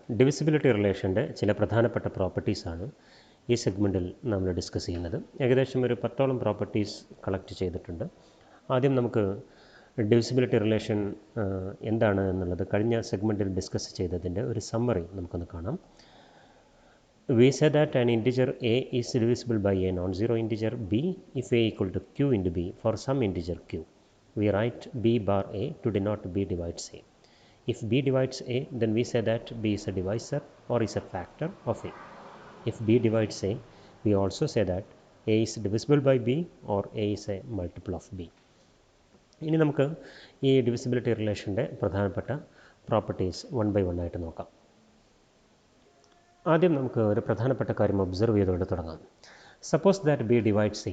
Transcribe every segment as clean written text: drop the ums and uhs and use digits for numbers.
Divisibility റിലേഷൻ്റെ ചില പ്രധാനപ്പെട്ട പ്രോപ്പർട്ടീസാണ് ഈ സെഗ്മെൻറ്റിൽ നമ്മൾ ഡിസ്കസ് ചെയ്യുന്നത്. ഏകദേശം ഒരു 10ഓളം പ്രോപ്പർട്ടീസ് കളക്ട് ചെയ്തിട്ടുണ്ട്. ആദ്യം നമുക്ക് ഡിവിസിബിലിറ്റി റിലേഷൻ എന്താണ് എന്നുള്ളത് കഴിഞ്ഞ സെഗ്മെൻറ്റിൽ ഡിസ്കസ് ചെയ്തതിൻ്റെ ഒരു സമ്മറി നമുക്കൊന്ന് കാണാം. We say that an integer a is divisible by a non-zero integer b if a equal to q into b for some integer q. We write b bar a to denote b divides a. If b divides a, then we say that b is a divisor or is a factor of a. If b divides a, we also say that a is divisible by b or a is a multiple of b. ഇനി നമുക്ക് ഈ divisibility റിലേഷൻ്റെ പ്രധാനപ്പെട്ട properties one by one ആയിട്ട് നോക്കാം. ആദ്യം നമുക്ക് ഒരു പ്രധാനപ്പെട്ട കാര്യം ഒബ്സർവ് ചെയ്തുകൊണ്ട് തുടങ്ങാം. Suppose that B divides A.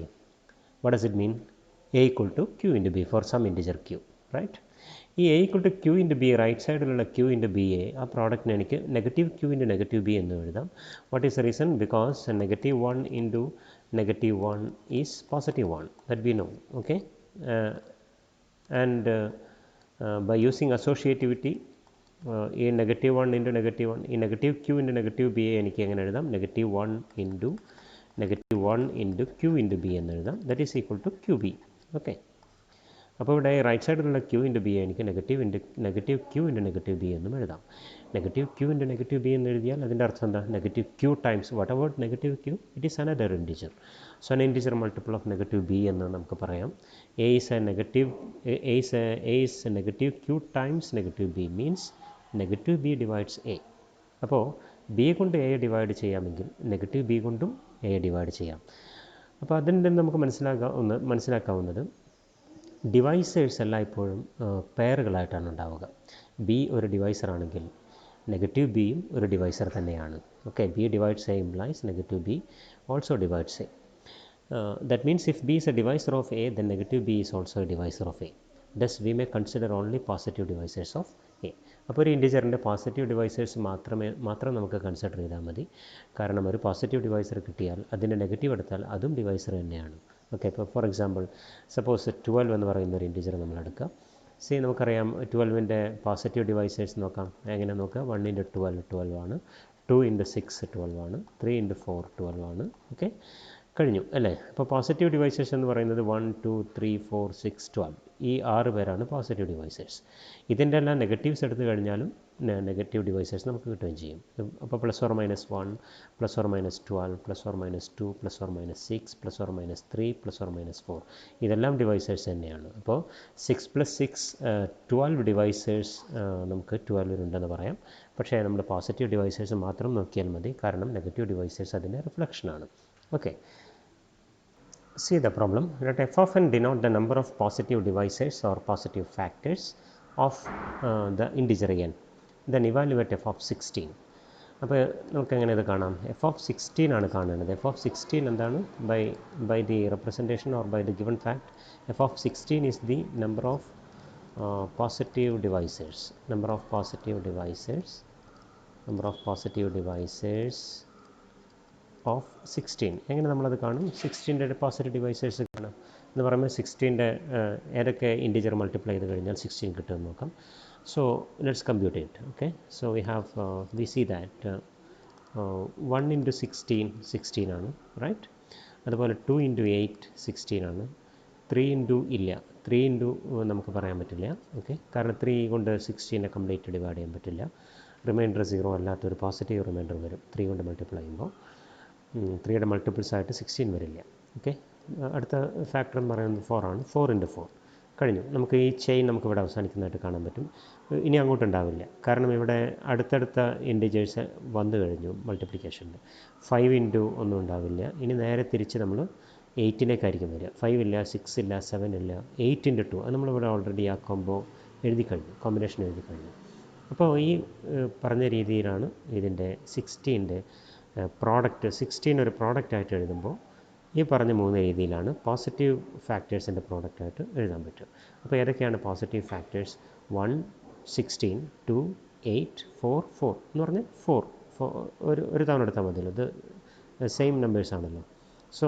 What does it mean? A equal to Q into B for some integer Q, right? ഈ A equal to Q into B right സൈഡിലുള്ള ക്യൂ ഇൻറ്റു ബി എ, ആ പ്രോഡക്റ്റിന് എനിക്ക് negative Q into negative B എന്ന് എഴുതാം. What is the reason? Because negative 1 into negative 1 is positive 1, that we know. Okay, and by using associativity ഈ negative 1 into negative 1, ഈ negative Q into negative B A എനിക്ക് എങ്ങനെ എഴുതാം? Negative 1 into negative 1 into Q into B എന്ന് എഴുതാം. That is equal to Q B. Okay, അപ്പോൾ ഇവിടെ right സൈഡിലുള്ള ക്യൂ ഇൻറ്റു ബി എനിക്ക് negative Q into negative B എന്നും എഴുതാം. Negative Q into negative B എന്ന് എഴുതിയാൽ അതിൻ്റെ അർത്ഥം എന്താ? Negative Q times what about negative Q? It is another integer. So അൻ integer multiple of negative B എന്ന് നമുക്ക് പറയാം. A is a negative Q times negative B means negative B divides A. അപ്പോൾ ബി കൊണ്ട് A divide ചെയ്യാമെങ്കിൽ negative B കൊണ്ടും A divide ചെയ്യാം. അപ്പോൾ അതിൽ നിന്ന് നമുക്ക് മനസ്സിലാക്കാവുന്നത് ഡിവൈസേഴ്സ് എല്ലായ്പ്പോഴും പെയറുകളായിട്ടാണ് ഉണ്ടാവുക. ബി ഒരു ഡിവൈസർ ആണെങ്കിൽ നെഗറ്റീവ് ബിയും ഒരു ഡിവൈസർ തന്നെയാണ്. Okay, B divides A implies negative B also divides A. That means if b is a divisor of a, then negative b is also a divisor of a. Thus we may consider only positive divisors of a. അപ്പോൾ ഒരു ഇൻറ്റിജറിൻ്റെ positive divisors മാത്രം നമുക്ക് consider ചെയ്താൽ മതി. കാരണം ഒരു positive divisor കിട്ടിയാൽ അതിൻ്റെ നെഗറ്റീവ് എടുത്താൽ അതും ഡിവൈസർ തന്നെയാണ്. ഓക്കെ, ഇപ്പോൾ ഫോർ എക്സാമ്പിൾ സപ്പോസ് 12 എന്ന് പറയുന്ന ഒരു ഇൻറ്റിജർ നമ്മൾ എടുക്കുക. നമുക്കറിയാം 12ൻ്റെ പോസിറ്റീവ് ഡിവൈസേഴ്സ് നോക്കാം. എങ്ങനെ നോക്കുക? 1 ഇൻറ്റു 12 12 ആണ്, 2 ഇൻറ്റു 6 12 ആണ്, 3 ഇൻറ്റു 4 12 ആണ്. ഓക്കെ, കഴിഞ്ഞു അല്ലേ? അപ്പോൾ പോസിറ്റീവ് ഡിവൈസേഴ്സ് എന്ന് പറയുന്നത് 1 2 3 4 6 12, ഈ 6 പേരാണ് പോസിറ്റീവ് ഡിവൈസേഴ്സ്. ഇതിൻ്റെ എല്ലാം നെഗറ്റീവ്സ് എടുത്തു കഴിഞ്ഞാലും നെഗറ്റീവ് ഡിവൈസേഴ്സ് നമുക്ക് കിട്ടുകയും ചെയ്യും. അപ്പോൾ +or -1, +or -12, +or -2, +or -6, +or -3, +or -4, ഇതെല്ലാം ഡിവൈസേഴ്സ് തന്നെയാണ്. അപ്പോൾ 6 + 6 12 ഡിവൈസേഴ്സ് നമുക്ക് 12 ഉണ്ടെന്ന് പറയാം. പക്ഷേ നമ്മൾ പോസിറ്റീവ് ഡിവൈസേഴ്സ് മാത്രം നോക്കിയാൽ മതി, കാരണം നെഗറ്റീവ് ഡിവൈസേഴ്സ് അതിൻ്റെ റിഫ്ലക്ഷനാണ്. Okay, see the problem. Let f of n denote the number of positive divisors or positive factors of the integer n. Then evaluate f of 16. അപ്പോൾ നമുക്ക് എങ്ങനെ ഇത് കാണാം? f of 16 ആണ് കാണേണ്ടത്. f of 16 എന്താണ്? by the representation or by the given fact, f of 16 is the number of positive divisors. Number of positive divisors of 16. എങ്ങനെ നമ്മളത് കാണും? 16ൻ്റെ പോസിറ്റീവ് ഡിവൈസേഴ്സ് കാണാം എന്ന് പറയുമ്പോൾ 16ൻ്റെ ഏതൊക്കെ ഇൻറ്റിജർ മൾട്ടിപ്ലൈ ചെയ്ത് കഴിഞ്ഞാൽ 16 കിട്ടുമെന്ന് നോക്കാം. So let's compute it. Okay, so we see that 1 into 16 16 ആണ്, റൈറ്റ്? അതുപോലെ 2 ഇൻറ്റു 8 16 ആണ്. 3 ഇൻറ്റു 3 ഇൻറ്റു നമുക്ക് പറയാൻ പറ്റില്ല. ഓക്കെ, കാരണം 3 കൊണ്ട് 16നെ കംപ്ലീറ്റ് ഡിവൈഡ് ചെയ്യാൻ പറ്റില്ല. റിമൈൻഡർ 0 അല്ലാത്തൊരു പോസിറ്റീവ് റിമൈൻഡർ വരും 3 കൊണ്ട് മൾട്ടിപ്ലൈ ചെയ്യുമ്പോൾ. 3യുടെ മൾട്ടിപ്പിൾസ് ആയിട്ട് 16 വരില്ല. ഓക്കെ, അടുത്ത ഫാക്ടർ എന്ന് പറയുന്നത് 4 ആണ്. 4 ഇൻറ്റു 4 കഴിഞ്ഞു. നമുക്ക് ഈ ചെയിൻ നമുക്കിവിടെ അവസാനിക്കുന്നതായിട്ട് കാണാൻ പറ്റും. ഇനി അങ്ങോട്ട് ഉണ്ടാവില്ല, കാരണം ഇവിടെ അടുത്തടുത്ത ഇൻറ്റിജേഴ്സ് വന്നു കഴിഞ്ഞു മൾട്ടിപ്ലിക്കേഷനിൽ. 5 ഇൻറ്റു ഒന്നും ഉണ്ടാവില്ല. ഇനി നേരെ തിരിച്ച് നമ്മൾ 8ലേക്കായിരിക്കും വരിക. 5 ഇല്ല, 6 ഇല്ല, 7 ഇല്ല, 8 ഇൻറ്റു 2 അത് നമ്മളിവിടെ ഓൾറെഡി ആ കോമ്പിനേഷൻ എഴുതി കഴിഞ്ഞു. അപ്പോൾ ഈ പറഞ്ഞ രീതിയിലാണ് ഇതിൻ്റെ 16ൻ്റെ പ്രോഡക്റ്റ്. 16 ഒരു പ്രോഡക്റ്റായിട്ട് എഴുതുമ്പോൾ ഈ പറഞ്ഞ 3 രീതിയിലാണ് പോസിറ്റീവ് ഫാക്ടേഴ്സിൻ്റെ പ്രോഡക്റ്റായിട്ട് എഴുതാൻ പറ്റും. അപ്പോൾ ഏതൊക്കെയാണ് പോസിറ്റീവ് ഫാക്ടേഴ്സ്? 1 16 2 8 4 4 എന്ന് പറഞ്ഞാൽ 4 ഒരു തവണ എടുത്താൽ മതിയല്ലോ, ഇത് സെയിം നമ്പേഴ്സ് ആണല്ലോ. So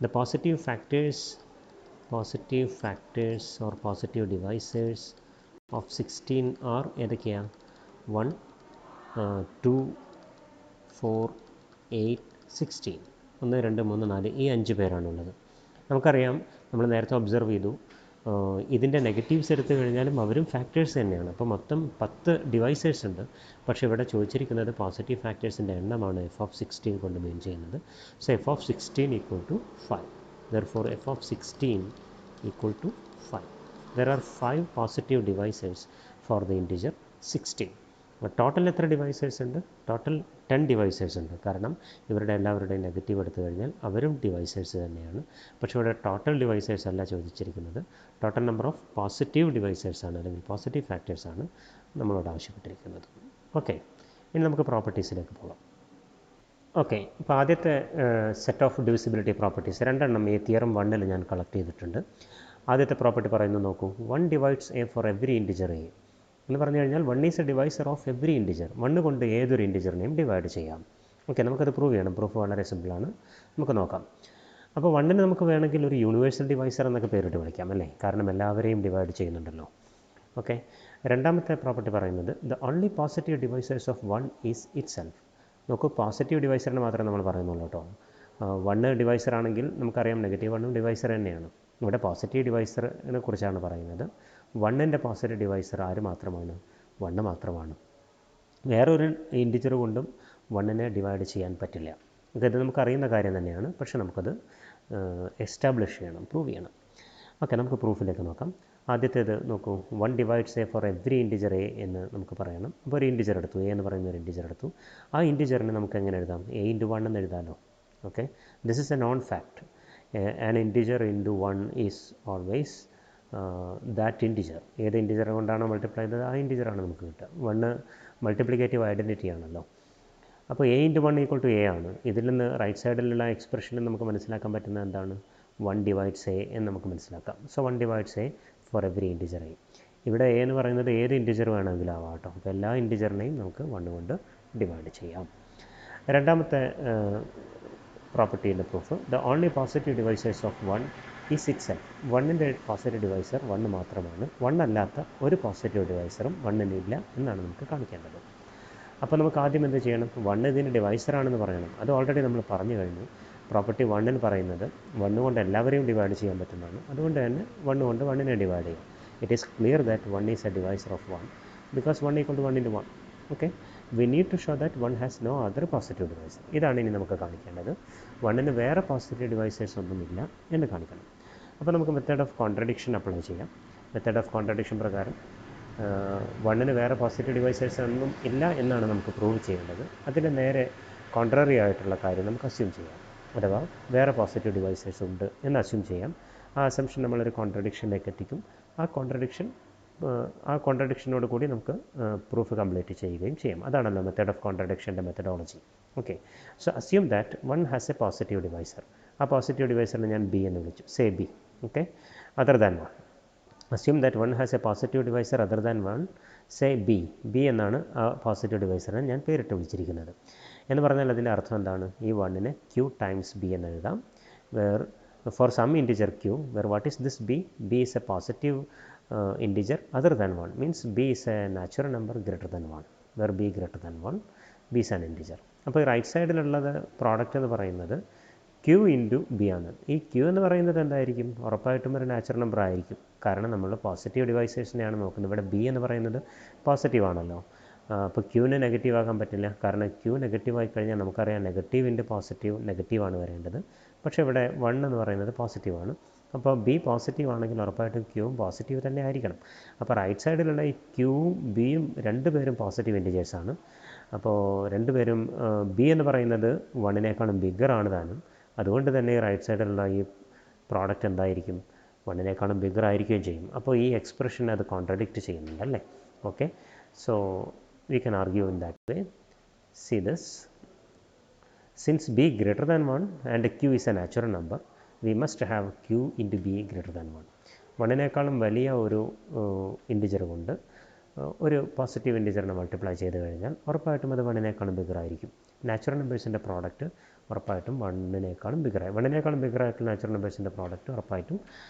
the positive factors or positive divisors of 16 are ഏതൊക്കെയാണ്? 1 2, 4, 8, 16. 1, 2, 3, 4 ഈ 5 പേരാണുള്ളത്. നമുക്കറിയാം, നമ്മൾ നേരത്തെ ഒബ്സർവ് ചെയ്തു, ഇതിൻ്റെ നെഗറ്റീവ്സ് എടുത്തു കഴിഞ്ഞാലും അവരും ഫാക്ടേഴ്സ് തന്നെയാണ്. അപ്പോൾ മൊത്തം 10 ഡിവൈസേഴ്സ് ഉണ്ട്. പക്ഷേ ഇവിടെ ചോദിച്ചിരിക്കുന്നത് പോസിറ്റീവ് ഫാക്ടേഴ്സിൻ്റെ എണ്ണമാണ് f(16) കൊണ്ട് മീൻ ചെയ്യുന്നത്. So f(16) equal to 5. Therefore f(16) equal to 5. There are 5 positive divisors for the integer 16. Total എത്ര ഡിവൈസേഴ്സ് ഉണ്ട്? ടോട്ടൽ 10 ഡിവൈസേഴ്സ് ഉണ്ട്. കാരണം ഇവരുടെ എല്ലാവരുടെയും നെഗറ്റീവ് എടുത്തു കഴിഞ്ഞാൽ അവരും ഡിവൈസേഴ്സ് തന്നെയാണ്. പക്ഷേ ഇവിടെ ടോട്ടൽ ഡിവൈസേഴ്സ് അല്ല ചോദിച്ചിരിക്കുന്നത്, ടോട്ടൽ നമ്പർ ഓഫ് പോസിറ്റീവ് ഡിവൈസേഴ്സാണ്, അല്ലെങ്കിൽ പോസിറ്റീവ് ഫാക്ടേഴ്സാണ് നമ്മളോട് ആവശ്യപ്പെട്ടിരിക്കുന്നത്. ഓക്കെ, ഇനി നമുക്ക് പ്രോപ്പർട്ടീസിലേക്ക് പോകാം. ഓക്കെ, ഇപ്പോൾ ആദ്യത്തെ സെറ്റ് ഓഫ് ഡിവിസിബിലിറ്റി പ്രോപ്പർട്ടീസ് 2 എണ്ണം ഈ തിയറം 1 ഞാൻ കളക്ട് ചെയ്തിട്ടുണ്ട്. ആദ്യത്തെ പ്രോപ്പർട്ടി പറയുന്നത് നോക്കൂ, 1 divides A for every integer A എന്ന് പറഞ്ഞു കഴിഞ്ഞാൽ 1 is a divisor of every integer. 1 കൊണ്ട് ഏതൊരു ഇൻറ്റിജറിനെയും ഡിവൈഡ് ചെയ്യാം. ഓക്കെ, നമുക്കത് പ്രൂവ് ചെയ്യണം. പ്രൂഫ് വളരെ സിമ്പിളാണ്, നമുക്ക് നോക്കാം. അപ്പോൾ 1 നമുക്ക് വേണമെങ്കിൽ ഒരു യൂണിവേഴ്സൽ ഡിവൈസർ എന്നൊക്കെ പേരിട്ട് വിളിക്കാം അല്ലേ, കാരണം എല്ലാവരെയും ഡിവൈഡ് ചെയ്യുന്നുണ്ടല്ലോ. ഓക്കെ, രണ്ടാമത്തെ പ്രോപ്പർട്ടി പറയുന്നത് the only positive divisors of 1 is it self. നോക്കൂ, പോസിറ്റീവ് ഡിവൈസറിന് മാത്രമേ നമ്മൾ പറയുന്നുള്ളൂ കേട്ടോ. 1 ഡിവൈസർ ആണെങ്കിൽ നമുക്കറിയാം നെഗറ്റീവ് 1 ഡിവൈസർ തന്നെയാണ്. ഇവിടെ പോസിറ്റീവ് ഡിവൈസറിനെ കുറിച്ചാണ് പറയുന്നത്. 1ൻ്റെ പോസിറ്റീവ് ഡിവൈസർ ആര് മാത്രമാണ്? 1 മാത്രമാണ്. വേറൊരു ഇൻറ്റിജർ കൊണ്ടും 1നെ ഡിവൈഡ് ചെയ്യാൻ പറ്റില്ല. ഇത് നമുക്കറിയുന്ന കാര്യം തന്നെയാണ്, പക്ഷേ നമുക്കത് എസ്റ്റാബ്ലിഷ് ചെയ്യണം, പ്രൂവ് ചെയ്യണം. ഓക്കെ, നമുക്ക് പ്രൂഫിലേക്ക് നോക്കാം. ആദ്യത്തേത് നോക്കൂ, 1 divides A for every integer A എന്ന് നമുക്ക് പറയണം. അപ്പോൾ ഒരു ഇൻറ്റിജർ എടുത്തു, എ എന്ന് പറയുന്ന ഒരു ഇൻറ്റിജർ എടുത്തു. ആ ഇൻറ്റിജറിനെ നമുക്ക് എങ്ങനെ എഴുതാം? a into 1 എന്ന് എഴുതാമല്ലോ. Okay, this is a known fact. An integer into 1 is always that integer. ഏത് ഇൻറ്റിജർ കൊണ്ടാണോ മൾട്ടിപ്ലൈ ചെയ്തത് ആ ഇൻറ്റിജറാണ് നമുക്ക് കിട്ടുക. 1 മൾട്ടിപ്ലിക്കേറ്റീവ് ഐഡൻറ്റിറ്റി ആണല്ലോ. അപ്പോൾ a into 1 equal to a ആണ്. ഇതിൽ നിന്ന് റൈറ്റ് സൈഡിലുള്ള എക്സ്പ്രഷനിൽ നമുക്ക് മനസ്സിലാക്കാൻ പറ്റുന്നത് എന്താണ്? 1 ഡിവൈഡ്സ് a എന്ന് നമുക്ക് മനസ്സിലാക്കാം. So 1 divides a for every integer a. ഇവിടെ a എന്ന് പറയുന്നത് ഏത് ഇൻറ്റിജർ വേണമെങ്കിലും ആവാം കേട്ടോ. അപ്പോൾ എല്ലാ ഇൻറ്റിജറിനെയും നമുക്ക് 1 കൊണ്ട് ഡിവൈഡ് ചെയ്യാം. രണ്ടാമത്തെ പ്രോപ്പർട്ടീൻ്റെ proof, the only positive divisors of 1 is itself. 1ൻ്റെ പോസിറ്റീവ് ഡിവൈസർ 1 മാത്രമാണ്. 1 അല്ലാത്ത ഒരു പോസിറ്റീവ് ഡിവൈസറും 1 ഇല്ല എന്നാണ് നമുക്ക് കാണിക്കേണ്ടത്. അപ്പോൾ നമുക്ക് ആദ്യം എന്ത് ചെയ്യണം? 1 ഇതിൻ്റെ ഡിവൈസറാണെന്ന് പറയണം. അത് ഓൾറെഡി നമ്മൾ പറഞ്ഞു കഴിഞ്ഞു. പ്രോപ്പർട്ടി 1 പറയുന്നത് 1 കൊണ്ട് എല്ലാവരെയും ഡിവൈഡ് ചെയ്യാൻ പറ്റുന്നതാണ്. അതുകൊണ്ട് തന്നെ 1 കൊണ്ട് 1നെ ഡിവൈഡ് ചെയ്യാം. It is clear that 1 is a divisor of 1 because 1 equal to 1 into 1. Okay, we need to show that 1 has no other positive divisor. ഇതാണ് ഇനി നമുക്ക് കാണിക്കേണ്ടത്. 1ന് വേറെ പോസിറ്റീവ് ഡിവൈസേഴ്സ് ഒന്നുമില്ല എന്ന് കാണിക്കണം. അപ്പോൾ നമുക്ക് മെത്തേഡ് ഓഫ് കോൺട്രഡിക്ഷൻ അപ്ലൈ ചെയ്യാം. മെത്തേഡ് ഓഫ് കോൺട്രഡിക്ഷൻ പ്രകാരം 1ന് വേറെ പോസിറ്റീവ് ഡിവൈസേഴ്സ് ഒന്നും ഇല്ല എന്നാണ് നമുക്ക് പ്രൂവ് ചെയ്യേണ്ടത്. അതിന് നേരെ കോൺട്രറി ആയിട്ടുള്ള കാര്യം നമുക്ക് അസ്യൂം ചെയ്യാം. അഥവാ വേറെ പോസിറ്റീവ് ഡിവൈസേഴ്സ് ഉണ്ട് എന്ന് അസ്യൂം ചെയ്യാം. ആ അസംഷൻ നമ്മളൊരു കോൺട്രഡിക്ഷനിലേക്ക് എത്തിക്കും. ആ കോൺട്രഡിക്ഷനോട് കൂടി നമുക്ക് പ്രൂഫ് കംപ്ലീറ്റ് ചെയ്യുകയും ചെയ്യും. അതാണല്ലോ മെത്തേഡ് ഓഫ് കോൺട്രഡിക്ഷൻ്റെ methodology. Okay, so assume that 1 has a positive divisor. ആ പോസിറ്റീവ് ഡിവൈസറിനെ ഞാൻ ബി എന്ന് വിളിച്ചു. Say B. Okay, other than 1. Assume that 1 has a positive divisor other than 1. Say B. B എന്നാണ് ആ പോസിറ്റീവ് ഡിവൈസറിനെ ഞാൻ പേരിട്ട് വിളിച്ചിരിക്കുന്നത്. എന്ന് പറഞ്ഞാൽ അതിൻ്റെ അർത്ഥം എന്താണ്? ഈ 1നെ q ടൈംസ് ബി എന്ന് എഴുതാം. Where for some integer q, where what is this b? B is a positive integer other than 1, means b is a natural number greater than 1, where b greater than 1, b is an integer. അപ്പോൾ ഈ right സൈഡിലുള്ളത് product എന്ന് പറയുന്നത് q into B ആണ്. ഈ q എന്ന് പറയുന്നത് എന്തായിരിക്കും? ഉറപ്പായിട്ടും ഒരു നാച്ചുറൽ നമ്പർ ആയിരിക്കും. കാരണം നമ്മൾ പോസിറ്റീവ് ഡിവൈസേഴ്സിനെയാണ് നോക്കുന്നത്. ഇവിടെ b എന്ന് പറയുന്നത് പോസിറ്റീവ് ആണല്ലോ. അപ്പോൾ ക്യൂവിന് നെഗറ്റീവ് ആകാൻ പറ്റില്ല. കാരണം ക്യൂ നെഗറ്റീവ് ആയി കഴിഞ്ഞാൽ നമുക്കറിയാം നെഗറ്റീവ് ഇൻറ്റു പോസിറ്റീവ് നെഗറ്റീവാണ് വരേണ്ടത്. പക്ഷേ ഇവിടെ 1 എന്ന് പറയുന്നത് പോസിറ്റീവാണ്. അപ്പോൾ ബി പോസിറ്റീവ് ആണെങ്കിൽ ഉറപ്പായിട്ടും ക്യൂവും പോസിറ്റീവ് തന്നെ ആയിരിക്കണം. അപ്പോൾ റൈറ്റ് സൈഡിലുള്ള ഈ ക്യൂവും ബിയും രണ്ടുപേരും പോസിറ്റീവ് ഇൻറ്റിജേഴ്സാണ്. അപ്പോൾ രണ്ടുപേരും ബി എന്ന് പറയുന്നത് 1നേക്കാളും ബിഗ്ഗറാണ് താനും. അതുകൊണ്ട് തന്നെ റൈറ്റ് സൈഡിലുള്ള ഈ പ്രോഡക്റ്റ് എന്തായിരിക്കും? 1നേക്കാളും ബിഗ്ഗർ ആയിരിക്കുകയും ചെയ്യും. അപ്പോൾ ഈ എക്സ്പ്രഷൻ അത് കോൺട്രഡിക്റ്റ് ചെയ്യുന്നുണ്ട് അല്ലേ? Okay, so we can argue in that way. See this, since b greater than 1 and q is a natural number, we must have q into b greater than 1. 1നേക്കാളും വലിയ ഒരു integer കൊണ്ട് ഒരു positive ഇൻറ്റിജറിനെ multiply ചെയ്ത് കഴിഞ്ഞാൽ ഉറപ്പായിട്ടും അത് 1നേക്കാളും bigger ആയിരിക്കും. Natural നമ്പേഴ്സിൻ്റെ product ഉറപ്പായിട്ടും 1നേക്കാളും ബിഗ്ഗറായി. 1നേക്കാളും ബിഗ്ഗറായിട്ടുള്ള നാച്ചുറൽ നമ്പേഴ്സിൻ്റെ പ്രോഡക്റ്റ് ഉറപ്പായിട്ടും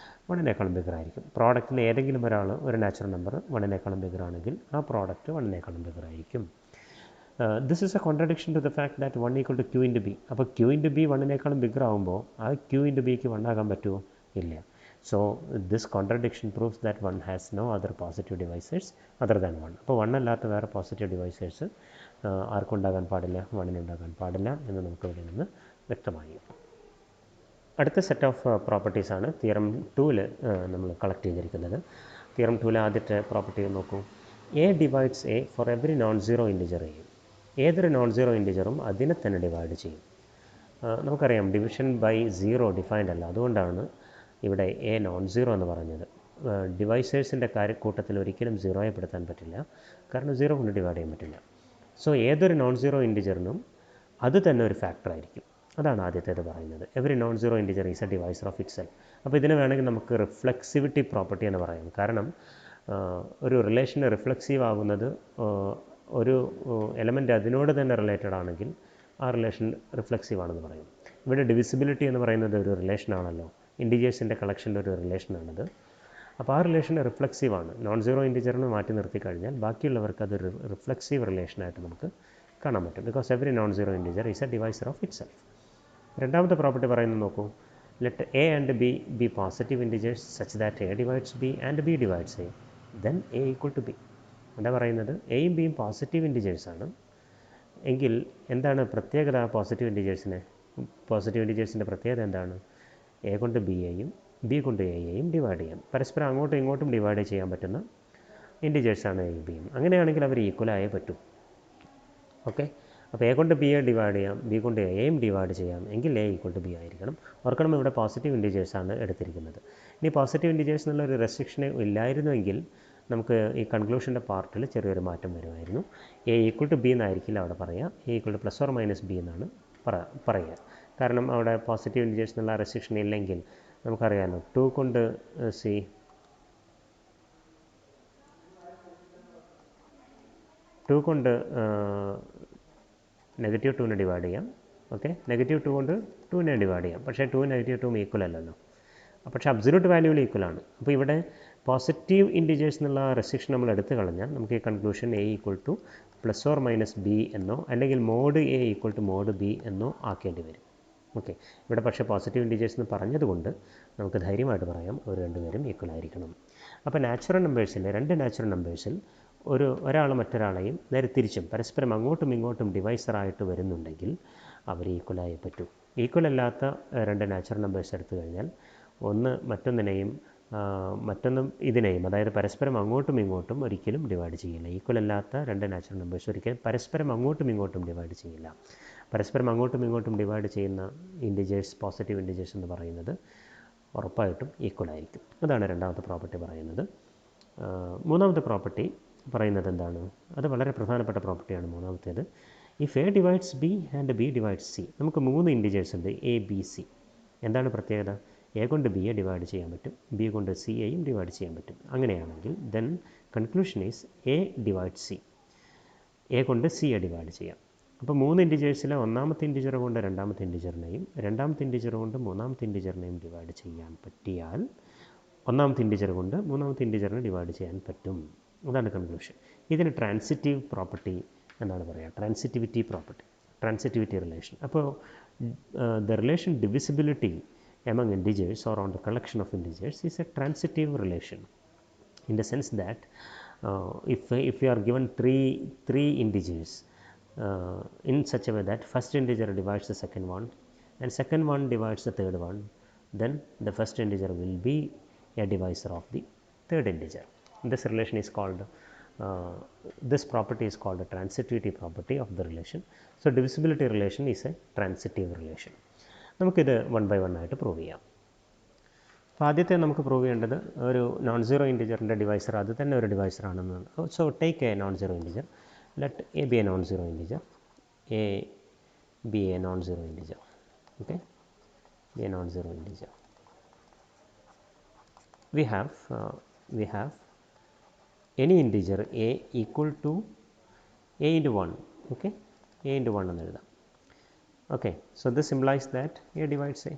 1നേക്കാളും ബിഗ്ഗറായിരിക്കും. പ്രോഡക്റ്റിൽ ഏതെങ്കിലും ഒരാൾ ഒരു നാച്ചുറൽ നമ്പർ 1നേക്കാളും ബിഗ്ഗറാണെങ്കിൽ ആ പ്രോഡക്റ്റ് 1നേക്കാളും ബിഗ്ഗറായിരിക്കും. This is a contradiction to the fact that 1 equal to q into B. അപ്പോൾ q ഇൻറ്റു ബി 1നേക്കാളും ബിഗർ ആകുമ്പോൾ ആ q ഇൻറ്റു ബിക്ക് 1 ആകാൻ പറ്റുമോ? ഇല്ല. So this contradiction proves that 1 has no other positive divisors other than 1. അപ്പോൾ 1 അല്ലാത്ത വേറെ പോസിറ്റീവ് ഡിവൈസേഴ്സ് ആർക്കുണ്ടാകാൻ പാടില്ല? 1 പാടില്ല എന്ന് നമുക്ക് ഇവിടെ നിന്ന് വ്യക്തമായി. അടുത്ത സെറ്റ് ഓഫ് പ്രോപ്പർട്ടീസാണ് തിയറം 2-ൽ നമ്മൾ കളക്ട് ചെയ്തിരിക്കുന്നത്. തിയറം 2-ലെ ആദ്യത്തെ പ്രോപ്പർട്ടി നോക്കൂ. A divides A for every non zero integer A. ഏതൊരു നോൺ സീറോ ഇൻറ്റിജറും അതിനെ തന്നെ ഡിവൈഡ് ചെയ്യും. നമുക്കറിയാം ഡിവിഷൻ ബൈ സീറോ ഡിഫൈൻഡ് അല്ല, അതുകൊണ്ടാണ് ഇവിടെ എ നോൺ സീറോ എന്ന് പറഞ്ഞത്. ഡിവൈസേഴ്സിൻ്റെ കൂട്ടത്തിൽ ഒരിക്കലും സീറോയെ പെടുത്താൻ പറ്റില്ല, കാരണം സീറോ കൊണ്ട് ഡിവൈഡ് ചെയ്യാൻ പറ്റില്ല. സോ ഏതൊരു നോൺ സീറോ ഇൻറ്റിജറിനും അത് തന്നെ ഒരു ഫാക്ടറായിരിക്കും. അതാണ് ആദ്യത്തേത് പറയുന്നത്. Every non zero integer is a divisor of it self. അപ്പോൾ ഇതിനെ വേണമെങ്കിൽ നമുക്ക് റിഫ്ലെക്സിവിറ്റി പ്രോപ്പർട്ടി എന്ന് പറയാം. കാരണം ഒരു റിലേഷന് റിഫ്ലെക്സീവ് ആകുന്നത് ഒരു എലമെൻ്റ് അതിനോട് തന്നെ റിലേറ്റഡ് ആണെങ്കിൽ ആ റിലേഷൻ റിഫ്ലെക്സീവ് ആണെന്ന് പറയും. ഇവിടെ ഡിവിസിബിലിറ്റി എന്ന് പറയുന്നത് ഒരു റിലേഷനാണല്ലോ, ഇൻറ്റിജേഴ്സിൻ്റെ കളക്ഷൻ്റെ ഒരു റിലേഷനാണത്. അപ്പോൾ ആ റിലേഷൻ റിഫ്ലെക്സീവാണ്. നോൺ സീറോ ഇൻറ്റിജറിന് മാറ്റി നിർത്തി കഴിഞ്ഞാൽ ബാക്കിയുള്ളവർക്ക് അതൊരു റിഫ്ലെക്സീവ് റിലേഷനായിട്ട് നമുക്ക് കാണാൻ പറ്റും. Because every non zero integer is a divisor of itself. രണ്ടാമത്തെ പ്രോപ്പർട്ടി പറയുന്നത് നോക്കൂ. Let a and b b positive integers such that A divides B and B divides a, then a equal to b. എന്താ പറയുന്നത്? എയും ബിയും positive ഇൻറ്റിജേഴ്സാണ് എങ്കിൽ എന്താണ് പ്രത്യേകത? പോസിറ്റീവ് ഇൻറ്റിജേഴ്സിന് പോസിറ്റീവ് ഇൻറ്റിജേഴ്സിൻ്റെ പ്രത്യേകത എന്താണ്? എ കൊണ്ട് ബിയെയും ബി കൊണ്ട് എയെയും ഡിവൈഡ് ചെയ്യാം. പരസ്പരം അങ്ങോട്ടും ഇങ്ങോട്ടും ഡിവൈഡ് ചെയ്യാൻ പറ്റുന്ന ഇൻറ്റിജേഴ്സാണ് എയും ബിയും. അങ്ങനെയാണെങ്കിൽ അവർ ഈക്വലായേ പറ്റൂ. ഓക്കെ, അപ്പോൾ എ കൊണ്ട് ബിയെ ഡിവൈഡ് ചെയ്യാം, ബി കൊണ്ട് എയും ഡിവൈഡ് ചെയ്യാം, എങ്കിൽ എ ഈക്വൽ ടു ബി ആയിരിക്കണം. ഓർക്കണം, ഇവിടെ പോസിറ്റീവ് ഇൻറ്റിജേഴ്സാണ് എടുത്തിരിക്കുന്നത്. ഇനി പോസിറ്റീവ് ഇൻറ്റിജേഴ്സ് എന്നുള്ളൊരു റെസ്ട്രിക്ഷൻ ഇല്ലായിരുന്നുവെങ്കിൽ നമുക്ക് ഈ കൺക്ലൂഷൻ്റെ പാർട്ടിൽ ചെറിയൊരു മാറ്റം വരുമായിരുന്നു. എ ഈക്വൽ ടു ബി എന്നായിരിക്കില്ല അവിടെ പറയുക, A equal to plus or minus B എന്നാണ് പറയുക. കാരണം അവിടെ പോസിറ്റീവ് ഇൻറ്റിജേഴ്സ് എന്നുള്ള റെസ്ട്രിക്ഷൻ ഇല്ലെങ്കിൽ നമുക്കറിയാമല്ലോ 2 കൊണ്ട് സി 2 കൊണ്ട് നെഗറ്റീവ് 2നെ ഡിവൈഡ് ചെയ്യാം. ഓക്കെ, നെഗറ്റീവ് 2 കൊണ്ട് 2നെ ഡിവൈഡ് ചെയ്യാം. പക്ഷേ 2 നെഗറ്റീവ് 2 ഈക്വൽ അല്ലല്ലോ, പക്ഷേ അബ്സല്യൂട്ട് വാല്യൂവിൽ ഈക്വലാണ്. അപ്പോൾ ഇവിടെ പോസിറ്റീവ് ഇൻറ്റിജേഴ്സ് എന്നുള്ള റെസ്ട്രിക്ഷൻ നമ്മൾ എടുത്തു കളഞ്ഞാൽ നമുക്ക് ഈ conclusion a equal to plus or minus b എന്നോ അല്ലെങ്കിൽ mod a equal to mod b എന്നോ ആക്കേണ്ടി വരും. ഓക്കെ, ഇവിടെ പക്ഷേ പോസിറ്റീവ് ഇൻറ്റിജേഴ്സ് എന്ന് പറഞ്ഞതുകൊണ്ട് നമുക്ക് ധൈര്യമായിട്ട് പറയാം അവർ രണ്ടുപേരും ഈക്വൽ ആയിരിക്കണം. അപ്പോൾ നാച്ചുറൽ നമ്പേഴ്സിൽ, രണ്ട് നാച്ചുറൽ നമ്പേഴ്സിൽ ഒരാൾ മറ്റൊരാളെയും നേരെ തിരിച്ചും പരസ്പരം അങ്ങോട്ടും ഇങ്ങോട്ടും ഡിവൈസറായിട്ട് വരുന്നുണ്ടെങ്കിൽ അവർ ഈക്വലായേ പറ്റൂ. ഈക്വൽ അല്ലാത്ത രണ്ട് നാച്ചുറൽ നമ്പേഴ്സ് എടുത്തു കഴിഞ്ഞാൽ ഒന്ന് മറ്റൊന്നിനെയും മറ്റൊന്നും ഇതിനെയും, അതായത് പരസ്പരം അങ്ങോട്ടും ഇങ്ങോട്ടും ഒരിക്കലും ഡിവൈഡ് ചെയ്യില്ല. ഈക്വൽ അല്ലാത്ത രണ്ട് നാച്ചുറൽ നമ്പേഴ്സ് ഒരിക്കലും പരസ്പരം അങ്ങോട്ടും ഇങ്ങോട്ടും ഡിവൈഡ് ചെയ്യില്ല. പരസ്പരം അങ്ങോട്ടും ഇങ്ങോട്ടും ഡിവൈഡ് ചെയ്യുന്ന ഇൻറ്റിജേഴ്സ്, പോസിറ്റീവ് ഇൻറ്റിജേഴ്സ് എന്ന് പറയുന്നത് ഉറപ്പായിട്ടും ഈക്വൽ ആയിരിക്കും. അതാണ് രണ്ടാമത്തെ പ്രോപ്പർട്ടി പറയുന്നത്. മൂന്നാമത്തെ പ്രോപ്പർട്ടി പറയുന്നത് എന്താണ്? അത് വളരെ പ്രധാനപ്പെട്ട പ്രോപ്പർട്ടിയാണ് മൂന്നാമത്തേത്. If A divides B and B divides C. നമുക്ക് 3 ഇൻറ്റിജേഴ്സ് ഉണ്ട്, എ ബി സി. എന്താണ് പ്രത്യേകത? എ കൊണ്ട് ബിയെ ഡിവൈഡ് ചെയ്യാൻ പറ്റും, ബി കൊണ്ട് സിയെയും ഡിവൈഡ് ചെയ്യാൻ പറ്റും. അങ്ങനെയാണെങ്കിൽ then conclusion is A divide C. A കൊണ്ട് സിയെ ഡിവൈഡ് ചെയ്യാം. അപ്പോൾ 3 ഇൻറ്റിജേഴ്സിലെ ഒന്നാമത്തെ ഇൻറ്റിജർ കൊണ്ട് രണ്ടാമത്തെ ഇൻറ്റിജറിനെയും രണ്ടാമത്തെ ഇൻറ്റിജർ കൊണ്ട് മൂന്നാമത്തെ ഇൻറ്റിജറിനെയും ഡിവൈഡ് ചെയ്യാൻ പറ്റിയാൽ ഒന്നാമത്തെ ഇൻറ്റിജർ കൊണ്ട് മൂന്നാമത്തെ ഇൻറ്റിജറിനെ ഡിവൈഡ് ചെയ്യാൻ പറ്റും. അതാണ് കൺക്ലൂഷൻ. ഇതിന് ട്രാൻസിറ്റീവ് പ്രോപ്പർട്ടി എന്നാണ് പറയുക, ട്രാൻസിറ്റിവിറ്റി പ്രോപ്പർട്ടി, ട്രാൻസിറ്റിവിറ്റി റിലേഷൻ. അപ്പോൾ the relation divisibility among integers or on the collection of integers is a transitive relation, in the sense that if you are given three integers in such a way that first integer divides the second one and second one divides the third one, then the first integer will be a divisor of the third integer. This relation is called this property is called the transitivity property of the relation. So divisibility relation is a transitive relation. നമുക്കിത് 1 by 1 ആയിട്ട് prove ചെയ്യാം. അപ്പോൾ ആദ്യത്തെ നമുക്ക് prove ചെയ്യേണ്ടത് ഒരു non zero ഇൻറ്റിജറിൻ്റെ divisor അത് തന്നെ ഒരു ഡിവൈസർ ആണെന്നാണ്. So take A non zero integer, let A B A non zero integer, A B A non zero integer. Okay, B A non zero integer. we have any integer a equal to a into 1. Okay, a into 1 എന്ന് എഴുതാം. Okay, so this implies that a divides a.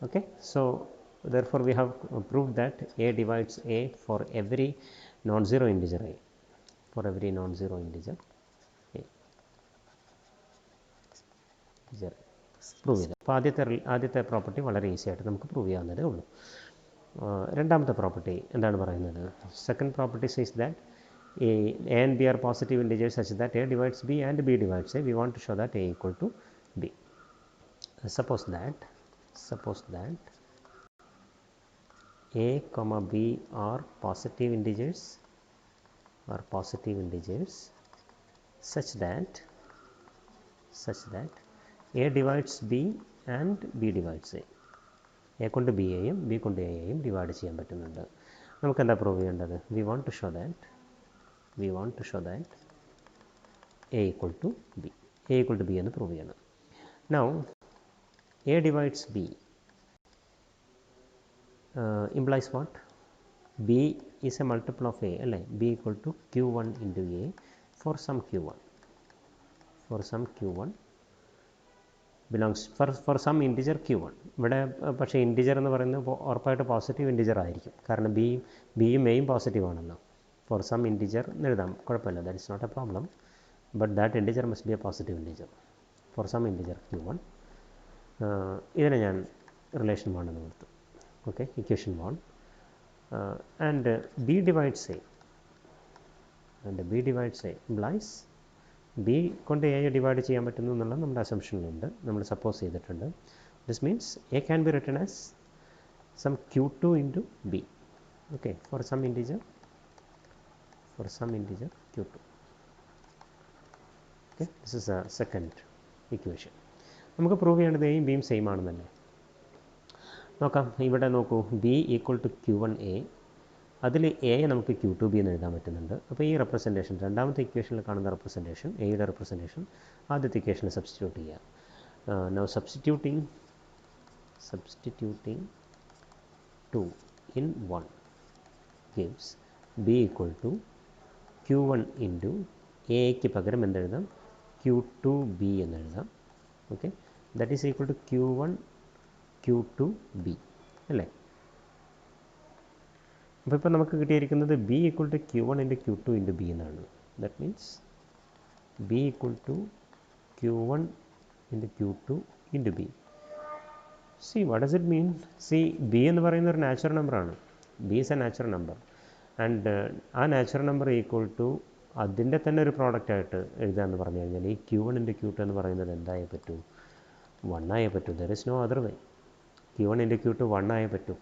Okay, so therefore we have proved that a divides a for every non-zero integer a, for every non-zero integer prove ചെയ്ത്. അപ്പോൾ ആദ്യത്തെ property വളരെ easy ആയിട്ട് നമുക്ക് prove ചെയ്യാവുന്നതേ ഉള്ളൂ. രണ്ടാമത്തെ property എന്താണ് പറയുന്നത്? Second property says that A and B are positive integers such that A divides B and B divides A. We want to show that A equal to B. Suppose that A comma B are positive integers such that A divides B and B divides A. A കൊണ്ട് B യെയും B കൊണ്ട് A യെയും divide ചെയ്യാൻ പറ്റുന്നുണ്ട്. നമുക്ക് എന്താ prove ചെയ്യേണ്ടത്? We want to show that A equal to B. A equal to B എന്ന് പ്രൂവ് ചെയ്യണം. Now A divides B implies what? B is a multiple of A അല്ലേ? B equal to Q1 into A for some Q1 belongs for some integer Q1. ഇവിടെ പക്ഷേ integer എന്ന് പറയുന്നത് ഉറപ്പായിട്ട് positive integer ആയിരിക്കും. കാരണം ബിയും എയും പോസിറ്റീവ് ആണല്ലോ. ഫോർ സം ഇൻറ്റിജർ എന്ന് എഴുതാം, കുഴപ്പമില്ല, that is not a problem. But that integer must be a positive integer for some integer Q1. ഇതിനെ ഞാൻ റിലേഷൻ 1 എന്ന് കൊടുത്തു. Okay, equation 1. And B divides A implies B കൊണ്ട് എയെ ഡിവൈഡ് ചെയ്യാൻ പറ്റുന്നു എന്നുള്ളത് നമ്മുടെ അസംഷനിലുണ്ട്, നമ്മൾ സപ്പോസ് ചെയ്തിട്ടുണ്ട്. This means A can be written as some Q2 into B. Okay, for some integer Q2. Okay, this is a second equation. നമുക്ക് prove ചെയ്യേണ്ടത് എയും ബിയും സെയിം ആണെന്നല്ലേ. നോക്കാം, ഇവിടെ നോക്കൂ, B equal to Q1A, അതിൽ എ നമുക്ക് Q2B എന്ന് എഴുതാൻ പറ്റുന്നുണ്ട്. അപ്പോൾ ഈ റെപ്രസെൻറ്റേഷൻ, രണ്ടാമത്തെ ഇക്വേഷനിൽ കാണുന്ന റെപ്രസെൻറ്റേഷൻ, എയുടെ റെപ്രസെൻറ്റേഷൻ ആദ്യത്തെ ഇക്വേഷനിൽ സബ്സ്റ്റിറ്റ്യൂട്ട് ചെയ്യുക. Now substituting 2 in 1 gives B equal to Q1 into എക്ക് പകരം എന്തെഴുതാം? Q2B എന്ന് എഴുതാം. Okay, that is equal to Q1 Q2B അല്ലേ. അപ്പോൾ ഇപ്പോൾ നമുക്ക് കിട്ടിയിരിക്കുന്നത് B equal to Q1 into Q2 into B എന്നാണ്. That means B equal to Q1 into Q2 into B. See, what does it mean? See, B എന്ന് പറയുന്ന ഒരു natural നമ്പറാണ്. B is a natural number. And ആ natural number equal to അതിൻ്റെ തന്നെ ഒരു പ്രോഡക്റ്റായിട്ട് എഴുതുക എന്ന് പറഞ്ഞു കഴിഞ്ഞാൽ ഈ Q1 into Q2 എന്ന് പറയുന്നത് എന്തായേ പറ്റൂ? 1 ആയേ പറ്റൂ. There is no other way. Q1 into Q2 1 ആയേ പറ്റൂ.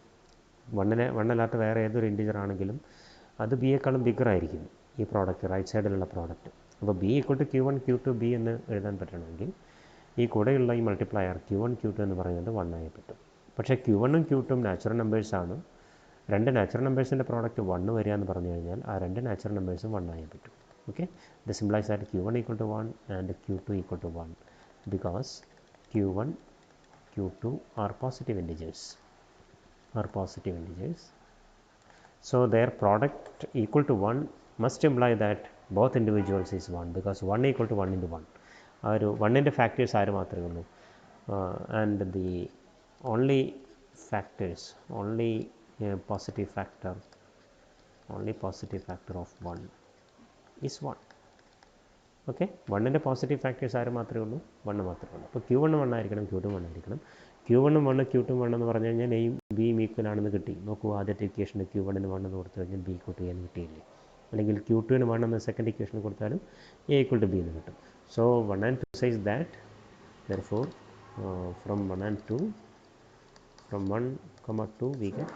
1 അല്ലാത്ത വേറെ ഏതൊരു ഇൻറ്റിജർ ആണെങ്കിലും അത് ബിയേക്കാളും ബിഗർ ആയിരിക്കും ഈ പ്രോഡക്റ്റ്, റൈറ്റ് സൈഡിലുള്ള പ്രോഡക്റ്റ്. അപ്പോൾ B equal to Q1 Q2B എന്ന് എഴുതാൻ പറ്റണമെങ്കിൽ ഈ കൂടെയുള്ള ഈ മൾട്ടിപ്ലയർ Q1 Q2 എന്ന് പറയുന്നത് 1 ആയേ പറ്റും. പക്ഷേ Q1ഉം Q2ഉം നാച്ചുറൽ നമ്പേഴ്സാണ്. രണ്ട് നാച്ചുറൽ നമ്പേഴ്സിൻ്റെ പ്രോഡക്റ്റ് 1 വരിക എന്ന് പറഞ്ഞു കഴിഞ്ഞാൽ ആ രണ്ട് നാച്ചുറൽ നമ്പേഴ്സും 1 ആയേ പറ്റും. Okay, this implies that Q1 equal to 1 and Q2 equal to 1 because Q1 Q2 are positive integers. So their product equal to 1 must imply that both individuals is 1 because 1 equal to 1 into 1. ആ ഒരു 1ൻ്റെ factors ആര് മാത്രമേ ഉള്ളൂ? And the only positive factor of 1 is 1. Okay, 1ൻ്റെ positive factors ആര് മാത്രമേ ഉള്ളൂ? 1 മാത്രമേ ഉള്ളൂ. അപ്പോൾ Q1 1 ആയിരിക്കണം, Q2 1 ആയിരിക്കണം. Q1 1 Q2 1 എന്ന് പറഞ്ഞു കഴിഞ്ഞാൽ എയും ബിയും ഈക്വൽ ആണെന്ന് കിട്ടി. നോക്കൂ, ആദ്യത്തെ ഇക്വേഷന് Q1 1 എന്ന് കൊടുത്തു കഴിഞ്ഞാൽ B equal to A എന്ന് കിട്ടിയില്ലേ? അല്ലെങ്കിൽ Q2 1 എന്ന് സെക്കൻഡ് ഇക്വേഷൻ കൊടുത്താലും A equal to B എന്ന് കിട്ടും. So 1 and 2 says that therefore from 1 comma 2 we get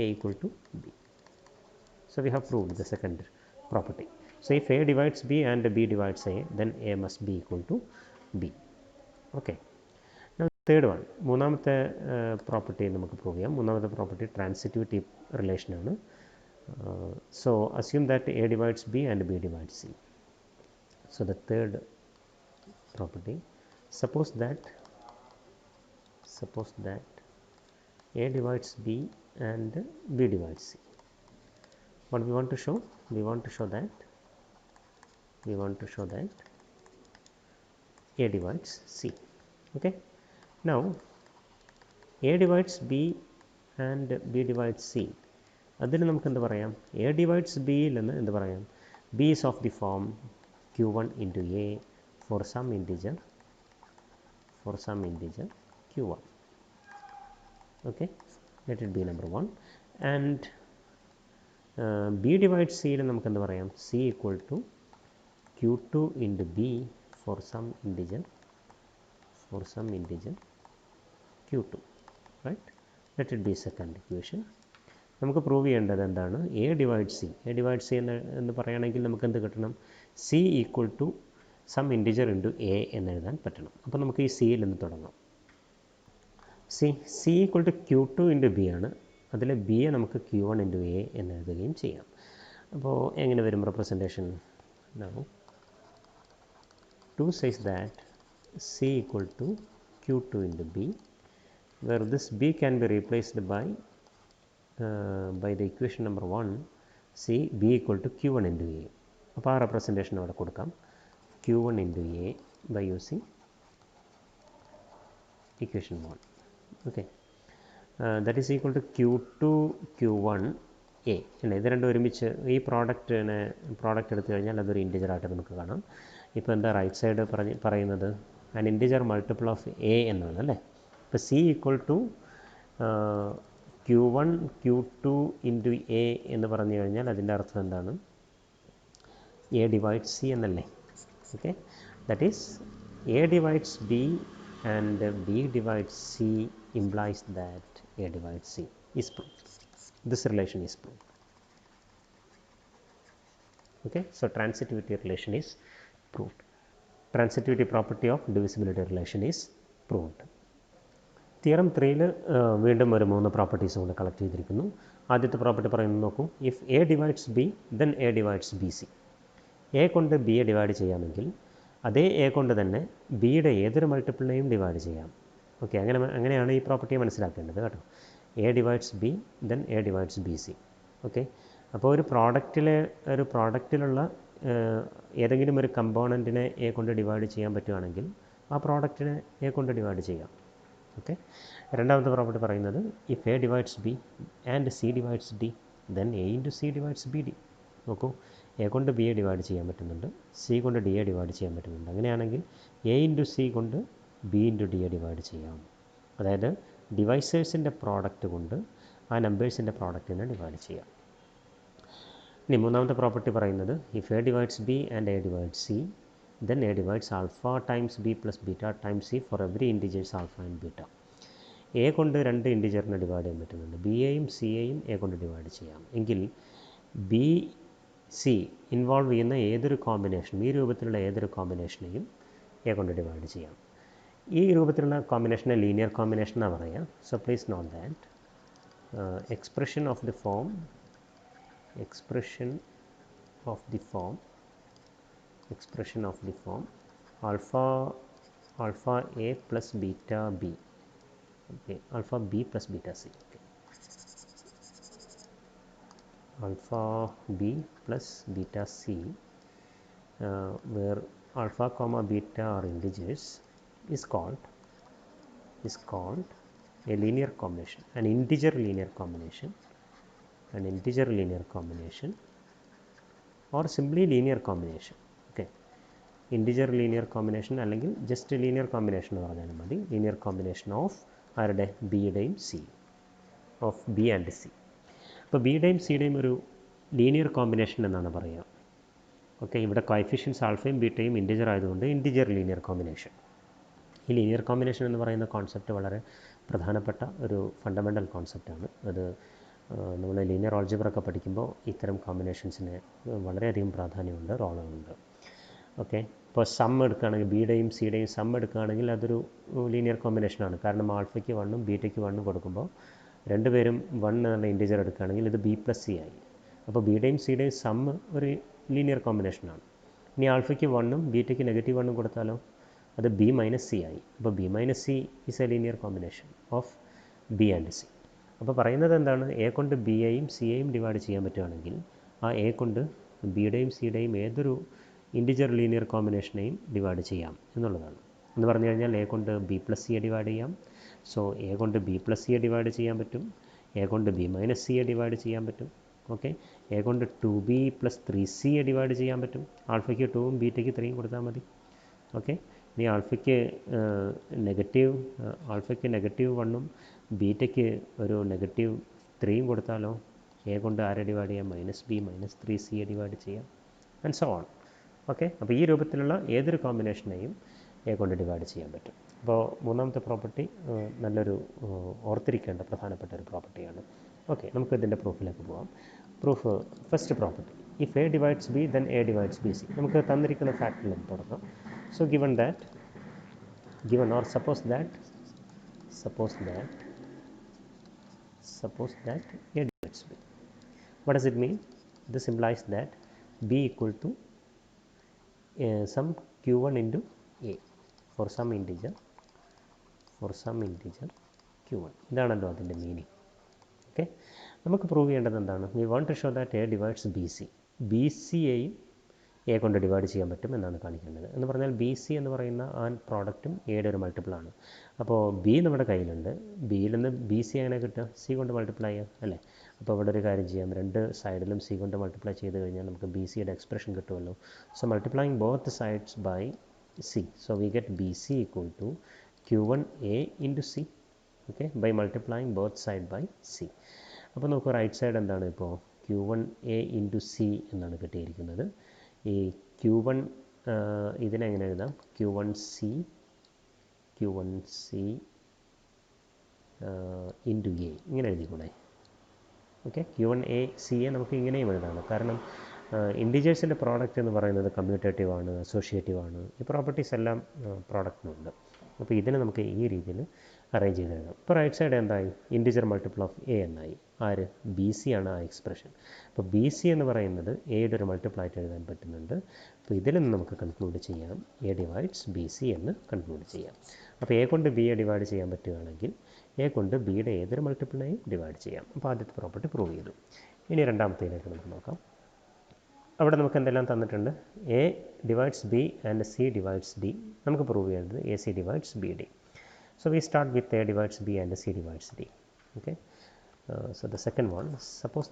A equal to B. So we have proved the second property. So if A divides B and B divides A, then A must be equal to B. Okay. Now third one, മൂന്നാമത്തെ property നമുക്ക് prove ചെയ്യാം. മൂന്നാമത്തെ property transitivity relation ആണ്. So assume that A divides B and B divides C. So the third property, suppose that A divides B and B divides C. What we want to show? We want to show that A divides C. Okay. Now A divides B and B divides C. അതിന് നമുക്ക് എന്ത് പറയാം? A divides B എന്ന് എന്ത് പറയാം? B is of the form Q1 into A for some integer for some integer q1. Okay, let it be number 1. And b divides c യിൽ നമുക്ക് എന്ത് പറയാം? c equal to q2 into b for some integer q2, right? Let it be second equation. നമുക്ക് prove ചെയ്യേണ്ടത് എന്താണ്? a divides c എന്ന് പറയുകയാണെങ്കിൽ നമുക്ക് എന്ത് കിട്ടണം? c equal to some integer into a എന്ന് എഴുതാൻ പറ്റണം. അപ്പോൾ നമുക്ക് ഈ സിയിൽ നിന്ന് തുടങ്ങാം. c equal to q2 into b ആണ്. അതിൽ ബിയെ നമുക്ക് q1 into a എന്ന് എഴുതുകയും ചെയ്യാം. അപ്പോൾ എങ്ങനെ വരും representation? Now 2 says that c equal to q2 into b, where this b can be replaced by the equation number 1, c b equal to q1 into a. അപ്പോൾ ആ റെപ്രസെൻറ്റേഷൻ അവിടെ കൊടുക്കാം, q1 into a by using equation 1. Okay, that is equal to q2 q1 a. ഇത് രണ്ടും ഒരുമിച്ച് ഈ product എടുത്തു കഴിഞ്ഞാൽ അതൊരു ഇൻറ്റിജർ ആയിട്ട് നമുക്ക് കാണാം. ഇപ്പോൾ എന്താ റൈറ്റ് സൈഡ് പറയുന്നത്? An integer multiple of a എന്നാണ് അല്ലേ? ഇപ്പോൾ c equal to q1 q2 into A എന്ന് പറഞ്ഞു കഴിഞ്ഞാൽ അതിൻ്റെ അർത്ഥം എന്താണ്? എ ഡിവൈഡ്സ് സി എന്നല്ലേ? Okay, that is a divides b and b divides c implies that a divides c is proved. This relation is proved. Okay, so transitivity relation is proved. Transitivity property of divisibility relation is proved. Theorem 3ൽ വീണ്ടും ഒരു 3 properties കൊണ്ട് collect ചെയ്തിരിക്കുന്നു. ആദ്യത്തെ property പറയുന്നത് നോക്കൂ. If A divides B then A divides B C. A കൊണ്ട് ബിയെ divide ചെയ്യാമെങ്കിൽ അതേ എ കൊണ്ട് തന്നെ ബിയുടെ ഏതൊരു മൾട്ടിപ്പിളിനെയും ഡിവൈഡ് ചെയ്യാം. ഓക്കെ, അങ്ങനെയാണ് ഈ പ്രോപ്പർട്ടിയെ മനസ്സിലാക്കേണ്ടത് കേട്ടോ. A divides B then A divides B C. Okay, അപ്പോൾ ഒരു പ്രോഡക്റ്റിലുള്ള ഏതെങ്കിലും ഒരു കമ്പോണൻറ്റിനെ എ കൊണ്ട് ഡിവൈഡ് ചെയ്യാൻ പറ്റുകയാണെങ്കിൽ ആ പ്രോഡക്റ്റിനെ എ കൊണ്ട് ഡിവൈഡ് ചെയ്യാം. ഓക്കെ, രണ്ടാമത്തെ പ്രോപ്പർട്ടി പറയുന്നത് if A divides B and C divides D then A into C divides B D. നോക്കൂ, എ കൊണ്ട് ബിയെ ഡിവൈഡ് ചെയ്യാൻ പറ്റുന്നുണ്ട്, സി കൊണ്ട് ഡിയെ ഡിവൈഡ് ചെയ്യാൻ പറ്റുന്നുണ്ട്. അങ്ങനെയാണെങ്കിൽ എ ഇൻറ്റു സി കൊണ്ട് ബി ഇൻറ്റു ഡിയെ ഡിവൈഡ് ചെയ്യാം. അതായത് ഡിവൈസേഴ്സിൻ്റെ പ്രോഡക്റ്റ് കൊണ്ട് ആ നമ്പേഴ്സിൻ്റെ പ്രോഡക്റ്റിനെ ഡിവൈഡ് ചെയ്യാം. ഇനി മൂന്നാമത്തെ പ്രോപ്പർട്ടി പറയുന്നത് if A divides B and A divides C then A divides alpha times B plus beta times C for every integers alpha and beta. A കൊണ്ട് 2 ഇൻറ്റിജറിനെ divide ചെയ്യാൻ പറ്റുന്നുണ്ട്. ബിയെയും സിയെയും എ കൊണ്ട് ഡിവൈഡ് ചെയ്യാം. എങ്കിൽ ബി സി ഇൻവോൾവ് ചെയ്യുന്ന ഏതൊരു കോമ്പിനേഷനും, ഈ രൂപത്തിലുള്ള ഏതൊരു കോമ്പിനേഷനെയും എ കൊണ്ട് ഡിവൈഡ് ചെയ്യാം. ഈ രൂപത്തിലുള്ള കോമ്പിനേഷനെ ലീനിയർ കോമ്പിനേഷൻ എന്നാണ് പറയുക. So please note that expression of the form alpha a plus beta b. Okay, alpha b plus beta c. Okay, alpha b plus beta c, where alpha comma beta are integers, is called a linear combination, an integer linear combination, or simply linear combination. Okay, integer linear combination അല്ലെങ്കിൽ just linear combination എന്ന് പറഞ്ഞാലും മതി. Linear combination of ആരുടെ? ബിയുടെയും C, of B and C. അപ്പോൾ ബിയുടെയും സിയുടെയും ഒരു linear combination എന്നാണ് പറയുക. ഓക്കെ, ഇവിടെ കോഎഫിഷ്യൻസ് ആൽഫയും ബീറ്റയും ഇൻറ്റിജർ ആയതുകൊണ്ട് ഇൻറ്റിജർ ലീനിയർ കോമ്പിനേഷൻ. ഈ ലീനിയർ കോമ്പിനേഷൻ എന്ന് പറയുന്ന കോൺസെപ്റ്റ് വളരെ പ്രധാനപ്പെട്ട ഒരു ഫണ്ടമെൻ്റൽ കോൺസെപ്റ്റാണ്. അത് നമ്മൾ ലീനിയർ ആൾജിബ്ര ഒക്കെ പഠിക്കുമ്പോൾ ഇത്തരം കോമ്പിനേഷൻസിന് വളരെയധികം പ്രാധാന്യമുണ്ട്, റോളുണ്ട്. ഓക്കെ, ഇപ്പോൾ സം എടുക്കുകയാണെങ്കിൽ ബിയുടെയും സിയുടെയും സം എടുക്കുകയാണെങ്കിൽ അതൊരു ലീനിയർ കോമ്പിനേഷനാണ്. കാരണം ആൽഫയ്ക്ക് 1ഉം ബീറ്റയ്ക്ക് 1ഉം കൊടുക്കുമ്പോൾ രണ്ടുപേരും 1 എന്നുള്ള ഇൻറ്റിജർ എടുക്കുകയാണെങ്കിൽ ഇത് ബി പ്ലസ് സി ആയി. അപ്പോൾ ബിയുടെയും സിയുടെയും സം ഒരു ലീനിയർ കോമ്പിനേഷനാണ്. ഇനി ആൽഫയ്ക്ക് 1ഉം ബീറ്റയ്ക്ക് നെഗറ്റീവ് 1ഉം കൊടുത്താലോ അത് ബി മൈനസ് സി ആയി. അപ്പോൾ B minus C is A linear combination of B and C. അപ്പോൾ പറയുന്നത് എന്താണ്? എ കൊണ്ട് ബിയെയും സിയെയും ഡിവൈഡ് ചെയ്യാൻ പറ്റുകയാണെങ്കിൽ ആ എ കൊണ്ട് ബിയുടെയും സിയുടെയും ഏതൊരു ഇൻറ്റിജർ ലീനിയർ കോമ്പിനേഷനെയും ഡിവൈഡ് ചെയ്യാം എന്നുള്ളതാണ്. എന്ന് പറഞ്ഞു കഴിഞ്ഞാൽ എ കൊണ്ട് ബി പ്ലസ് സിയെ ഡിവൈഡ് ചെയ്യാം. സോ എ കൊണ്ട് ബി പ്ലസ് സിയെ ഡിവൈഡ് ചെയ്യാൻ പറ്റും, എ കൊണ്ട് ബി മൈനസ് സിയെ ഡിവൈഡ് ചെയ്യാൻ പറ്റും. ഓക്കെ, എ കൊണ്ട് 2b പ്ലസ് 3cയെ ഡിവൈഡ് ചെയ്യാൻ പറ്റും. ആൽഫയ്ക്ക് 2ഉം ബീറ്റയ്ക്ക് 3ഉം കൊടുത്താൽ മതി. ഓക്കെ, ഇനി ആൽഫയ്ക്ക് നെഗറ്റീവ് 1ഉം ബീറ്റയ്ക്ക് ഒരു നെഗറ്റീവ് 3യും കൊടുത്താലോ എ കൊണ്ട് ആരെ ഡിവൈഡ് ചെയ്യാം? -b -3c ഡിവൈഡ് ചെയ്യാം ആൻഡ് സോ ഓൺ. ഓക്കെ, അപ്പോൾ ഈ രൂപത്തിലുള്ള ഏതൊരു കോമ്പിനേഷനെയും എ കൊണ്ട് ഡിവൈഡ് ചെയ്യാൻ പറ്റും. അപ്പോൾ മൂന്നാമത്തെ പ്രോപ്പർട്ടി നല്ലൊരു ഓർത്തിരിക്കേണ്ട പ്രധാനപ്പെട്ട ഒരു പ്രോപ്പർട്ടിയാണ്. ഓക്കെ, നമുക്ക് ഇതിൻ്റെ പ്രൂഫിലേക്ക് പോകാം. Proof first property, if A divides B then A divides B C. നമുക്ക് തന്നിരിക്കുന്ന ഫാക്റ്റിൽ നിന്ന് തുടങ്ങാം. So given or suppose that a divides b. What does it mean? This implies that b equal to some q1 into a for some integer q1. ഇതാണല്ലോ അതിൻ്റെ meaning. Okay, നമുക്ക് prove ചെയ്യേണ്ടത് എന്താണ്? We want to show that A divides B C. B സിയെയും A കൊണ്ട് divide ചെയ്യാൻ പറ്റും എന്നാണ് കാണിക്കേണ്ടത്. എന്ന് പറഞ്ഞാൽ ബി സി എന്ന് പറയുന്ന ആ പ്രോഡക്റ്റും എയുടെ ഒരു മൾട്ടിപ്പിളാണ്. അപ്പോൾ ബി നമ്മുടെ കയ്യിലുണ്ട്. ബിയിൽ നിന്ന് ബി സി എങ്ങനെ കിട്ടുക? സി കൊണ്ട് മൾട്ടിപ്ലൈ ചെയ്യാം അല്ലേ? അപ്പോൾ ഇവിടെ ഒരു കാര്യം ചെയ്യാം, രണ്ട് സൈഡിലും സി കൊണ്ട് മൾട്ടിപ്ലൈ ചെയ്ത് കഴിഞ്ഞാൽ നമുക്ക് ബി സിയുടെ എക്സ്പ്രഷൻ കിട്ടുമല്ലോ. So multiplying both sides by c, so we get b c equal to q1 a into c. Okay, by multiplying both side by c. അപ്പോൾ നമുക്ക് റൈറ്റ് സൈഡ് എന്താണ്? ഇപ്പോൾ q1 a ഇൻറ്റു സി എന്നാണ് കിട്ടിയിരിക്കുന്നത്. ഈ q1 ഇതിനെങ്ങനെ എഴുതാം? q1 c into A ഇങ്ങനെ എഴുതിക്കൂടെ? Okay, q1 a c യെ നമുക്ക് ഇങ്ങനെയും എഴുതാം. കാരണം ഇൻഡിജേഴ്സിൻ്റെ പ്രോഡക്റ്റ് എന്ന് പറയുന്നത് കമ്മ്യൂട്ടേറ്റീവ് ആണ്, അസോഷ്യേറ്റീവ് ആണ്. ഈ പ്രോപ്പർട്ടീസ് എല്ലാം പ്രോഡക്റ്റിനുണ്ട്. അപ്പോൾ ഇതിനെ നമുക്ക് ഈ രീതിയിൽ അറേഞ്ച് ചെയ്ത് എഴുതാം. ഇപ്പോൾ റൈറ്റ് സൈഡ് എന്തായി? ഇൻഡിജർ മൾട്ടിപ്പിൾ ഓഫ് എ എന്നായി. ആര്? ബി സി ആണ് ആ എക്സ്പ്രഷൻ. അപ്പോൾ ബി സി എന്ന് പറയുന്നത് എയുടെ ഒരു മൾട്ടിപ്പിളായിട്ട് എഴുതാൻ പറ്റുന്നുണ്ട്. അപ്പോൾ ഇതിൽ നിന്ന് നമുക്ക് കൺക്ലൂഡ് ചെയ്യാം എ ഡിവൈഡ്സ് ബി സി എന്ന് കൺക്ലൂഡ് ചെയ്യാം. അപ്പോൾ എ കൊണ്ട് ബിയെ ഡിവൈഡ് ചെയ്യാൻ പറ്റുകയാണെങ്കിൽ എ കൊണ്ട് ബിയുടെ ഏതൊരു മൾട്ടിപ്പിളിനെയും ഡിവൈഡ് ചെയ്യാം. അപ്പോൾ ആദ്യത്തെ പ്രോപ്പർട്ടി പ്രൂവ് ചെയ്തു. ഇനി രണ്ടാമത്തേലേക്ക് നമുക്ക് നോക്കാം. അവിടെ നമുക്ക് എന്തെല്ലാം തന്നിട്ടുണ്ട്? A divides B and C divides D. നമുക്ക് പ്രൂവ് ചെയ്യേണ്ടത് A C divides B D. So we start with a divides b and c divides d. Okay, so the second one, suppose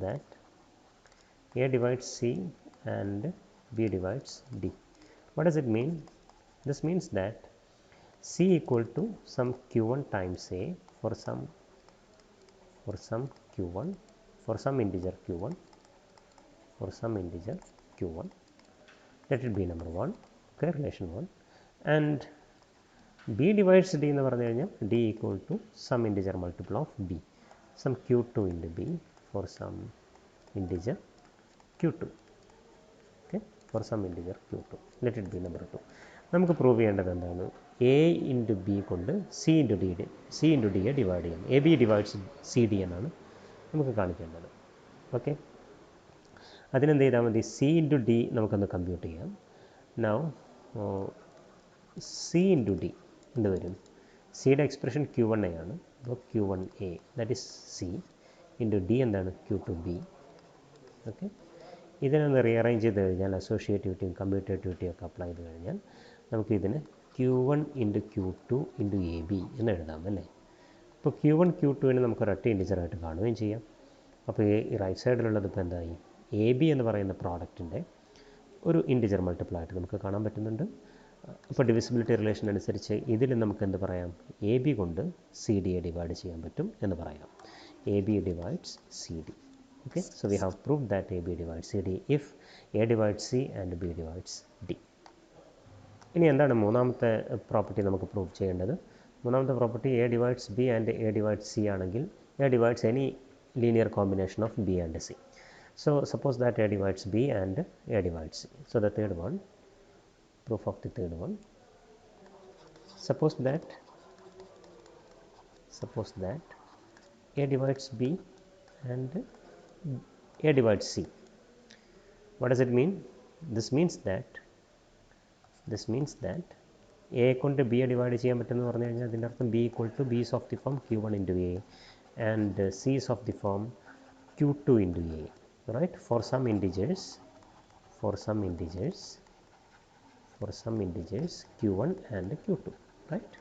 that a divides c and b divides d. What does it mean? This means that c equal to some q1 times a for some q1, for some integer q1, let it be number 1. Okay, relation 1. And b divides d എന്ന് പറഞ്ഞു കഴിഞ്ഞാൽ d equal to some integer multiple of b, some q2 into b for some integer q2. Okay, for some integer q2, let it be number 2. നമുക്ക് prove ചെയ്യേണ്ടത് എന്താണ്? a into B കൊണ്ട് c into ഡിയെ divide ചെയ്യാം. A B divides C D എന്നാണ് നമുക്ക് കാണിക്കേണ്ടത്. Okay, അതിനെന്ത് ചെയ്താൽ മതി? c ഇൻറ്റു ഡി നമുക്കൊന്ന് കമ്പ്യൂട്ട് ചെയ്യാം. നൗ c ഇൻറ്റു ഡി എന്ത് വരും? സിയുടെ എക്സ്പ്രഷൻ q1 a ആണ്. അപ്പോൾ q1 a that is c into D എന്താണ്? q2 b. ഓക്കെ, ഇതിനൊന്ന് റീഅറേഞ്ച് ചെയ്ത് കഴിഞ്ഞാൽ അസോഷ്യേറ്റിവിറ്റിയും കമ്മ്യൂട്ടേറ്റിവിറ്റിയും ഒക്കെ അപ്ലൈ ചെയ്ത് കഴിഞ്ഞാൽ നമുക്കിതിന് q1 into q2 into A B എന്ന് എഴുതാം അല്ലേ? അപ്പോൾ q1 q2 നമുക്ക് ഒരൊറ്റ ഇൻഡിജറായിട്ട് കാണുകയും ചെയ്യാം. അപ്പോൾ ഈ റൈറ്റ് സൈഡിലുള്ളത് ഇപ്പോൾ എന്തായി? എ ബി എന്ന് പറയുന്ന പ്രോഡക്റ്റിൻ്റെ ഒരു ഇൻഡിജർ മൾട്ടിപ്പിളായിട്ട് നമുക്ക് കാണാൻ പറ്റുന്നുണ്ട്. അപ്പോൾ ഡിവിസിബിലിറ്റി റിലേഷൻ അനുസരിച്ച് ഇതിൽ നമുക്ക് എന്ത് പറയാം? എ ബി കൊണ്ട് സി ഡിയെ ഡിവൈഡ് ചെയ്യാൻ പറ്റും എന്ന് പറയാം. A B divides C D. Okay, so we have proved that A B divides C D if A divides C and B divides D. ഇനി എന്താണ് മൂന്നാമത്തെ പ്രോപ്പർട്ടി നമുക്ക് പ്രൂവ് ചെയ്യേണ്ടത്? മൂന്നാമത്തെ property A divides B and A divides C ആണെങ്കിൽ A divides any linear combination of B and C. So suppose that a divides b and a divides c. So the third one, proof of the third one, suppose that a divides b and a divides c. What does it mean? This means that a കൊണ്ട് b divide ചെയ്യാൻ പറ്റുമെന്ന് പറഞ്ഞു കഴിഞ്ഞാൽ അതിൻ്റെ അർത്ഥം b equal to b is of the form q1 into a and c is of the form q2 into a. Right, for some integers q1 and q2, right?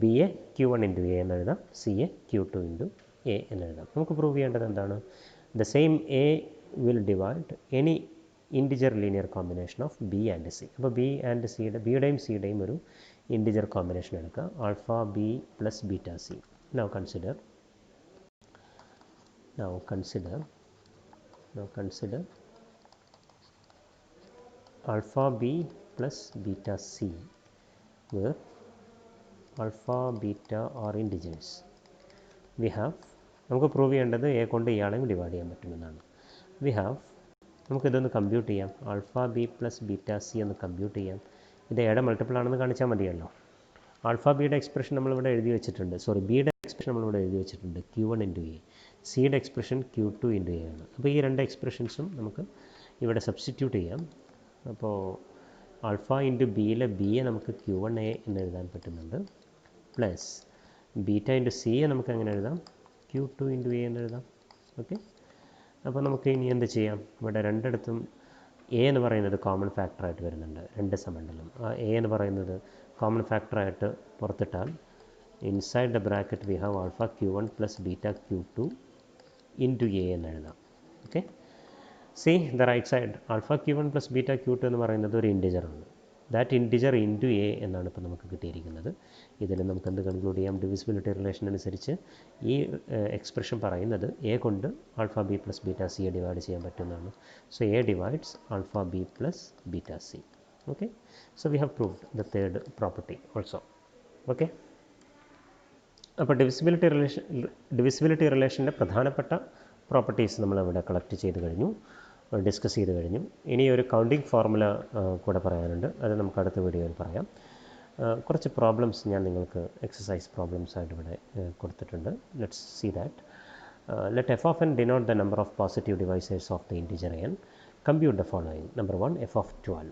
b യെ q1 into a എന്ന് എഴുതാം, c യെ q2 into a എന്ന് എഴുതാം. നമുക്ക് prove ചെയ്യേണ്ടത് എന്താണ്? The same a will divide any integer linear combination of B and C. അപ്പോൾ ബി ആൻഡ് സിയുടെ ബിയുടെയും സിയുടെയും ഒരു ഇൻറ്റിജർ കോമ്പിനേഷൻ എടുക്കുക, alpha B plus beta C. Now consider alpha b plus beta c where alpha beta are integers. We have നമുക്ക് prove ചെയ്യേണ്ടത് A കൊണ്ട് ഇയാളെയും divide ചെയ്യാൻ പറ്റുമെന്നാണ്. We have നമുക്കിതൊന്ന് കമ്പ്യൂട്ട് ചെയ്യാം. Alpha B plus beta C ഒന്ന് compute ചെയ്യാം. ഇത് എയുടെ മൾട്ടിപ്പിൾ ആണെന്ന് കാണിച്ചാൽ മതിയല്ലോ. ആൽഫ ബിയുടെ എക്സ്പ്രഷൻ നമ്മളിവിടെ എഴുതി വെച്ചിട്ടുണ്ട്, ബിയുടെ എക്സ്പ്രഷൻ നമ്മളിവിടെ എഴുതി വെച്ചിട്ടുണ്ട്, Q1 ഇൻറ്റു എ. സിയുടെ എക്സ്പ്രഷൻ Q2 ഇൻറ്റു എ ആണ്. അപ്പോൾ ഈ രണ്ട് എക്സ്പ്രഷൻസും നമുക്ക് ഇവിടെ സബ്സ്റ്റിറ്റ്യൂട്ട് ചെയ്യാം. അപ്പോൾ ആൽഫ ഇൻറ്റു ബിയിലെ ബിയെ നമുക്ക് Q1A എന്ന് എഴുതാൻ പറ്റുന്നുണ്ട്, പ്ലസ് ബീറ്റ ഇൻറ്റു സിയെ നമുക്ക് എങ്ങനെ എഴുതാം, Q2 ഇൻറ്റു എ എന്ന് എഴുതാം. ഓക്കെ, അപ്പോൾ നമുക്ക് ഇനി എന്ത് ചെയ്യാം, ഇവിടെ രണ്ടിടത്തും എ എന്ന് പറയുന്നത് കോമൺ ഫാക്ടറായിട്ട് വരുന്നുണ്ട്, രണ്ട് സമണ്ടലും. ആ എ എന്ന് പറയുന്നത് കോമൺ ഫാക്ടറായിട്ട് പുറത്തിട്ടാൽ inside the bracket we have alpha Q1 plus beta Q2 into A എന്ന് എഴുതാം. Okay, see the right side alpha Q1 plus beta Q2 എന്ന് പറയുന്നത് ഒരു ഇൻറ്റിജറാണ്. ദാറ്റ് ഇൻറ്റിജർ ഇൻറ്റു എ എന്നാണ് ഇപ്പോൾ നമുക്ക് കിട്ടിയിരിക്കുന്നത്. ഇതിൽ നമുക്ക് എന്ത് കൺക്ലൂഡ് ചെയ്യാം, ഡിവിസിബിലിറ്റി റിലേഷൻ അനുസരിച്ച് ഈ എക്സ്പ്രഷൻ പറയുന്നത് എ കൊണ്ട് ആൽഫ ബി പ്ലസ് ബീറ്റ സിയെ ഡിവൈഡ് ചെയ്യാൻ പറ്റുന്നതാണ്. So A divides alpha B plus beta C. Okay, so we have proved the third property also. Okay, അപ്പോൾ ഡിവിസിബിലിറ്റി റിലേഷൻ്റെ പ്രധാനപ്പെട്ട പ്രോപ്പർട്ടീസ് നമ്മളിവിടെ കളക്ട് ചെയ്ത് കഴിഞ്ഞു, ഡിസ്കസ് ചെയ്ത് കഴിഞ്ഞു. ഇനി ഒരു കൗണ്ടിങ് ഫോർമുല കൂടെ പറയാനുണ്ട്, അത് നമുക്ക് അടുത്ത വീഡിയോയിൽ പറയാം. കുറച്ച് പ്രോബ്ലംസ് ഞാൻ നിങ്ങൾക്ക് എക്സസൈസ് പ്രോബ്ലംസ് ആയിട്ട് ഇവിടെ കൊടുത്തിട്ടുണ്ട്. Let's see that. Let f of n denote the number of positive divisors of the integer n. Compute the following. Number 1 f of 12,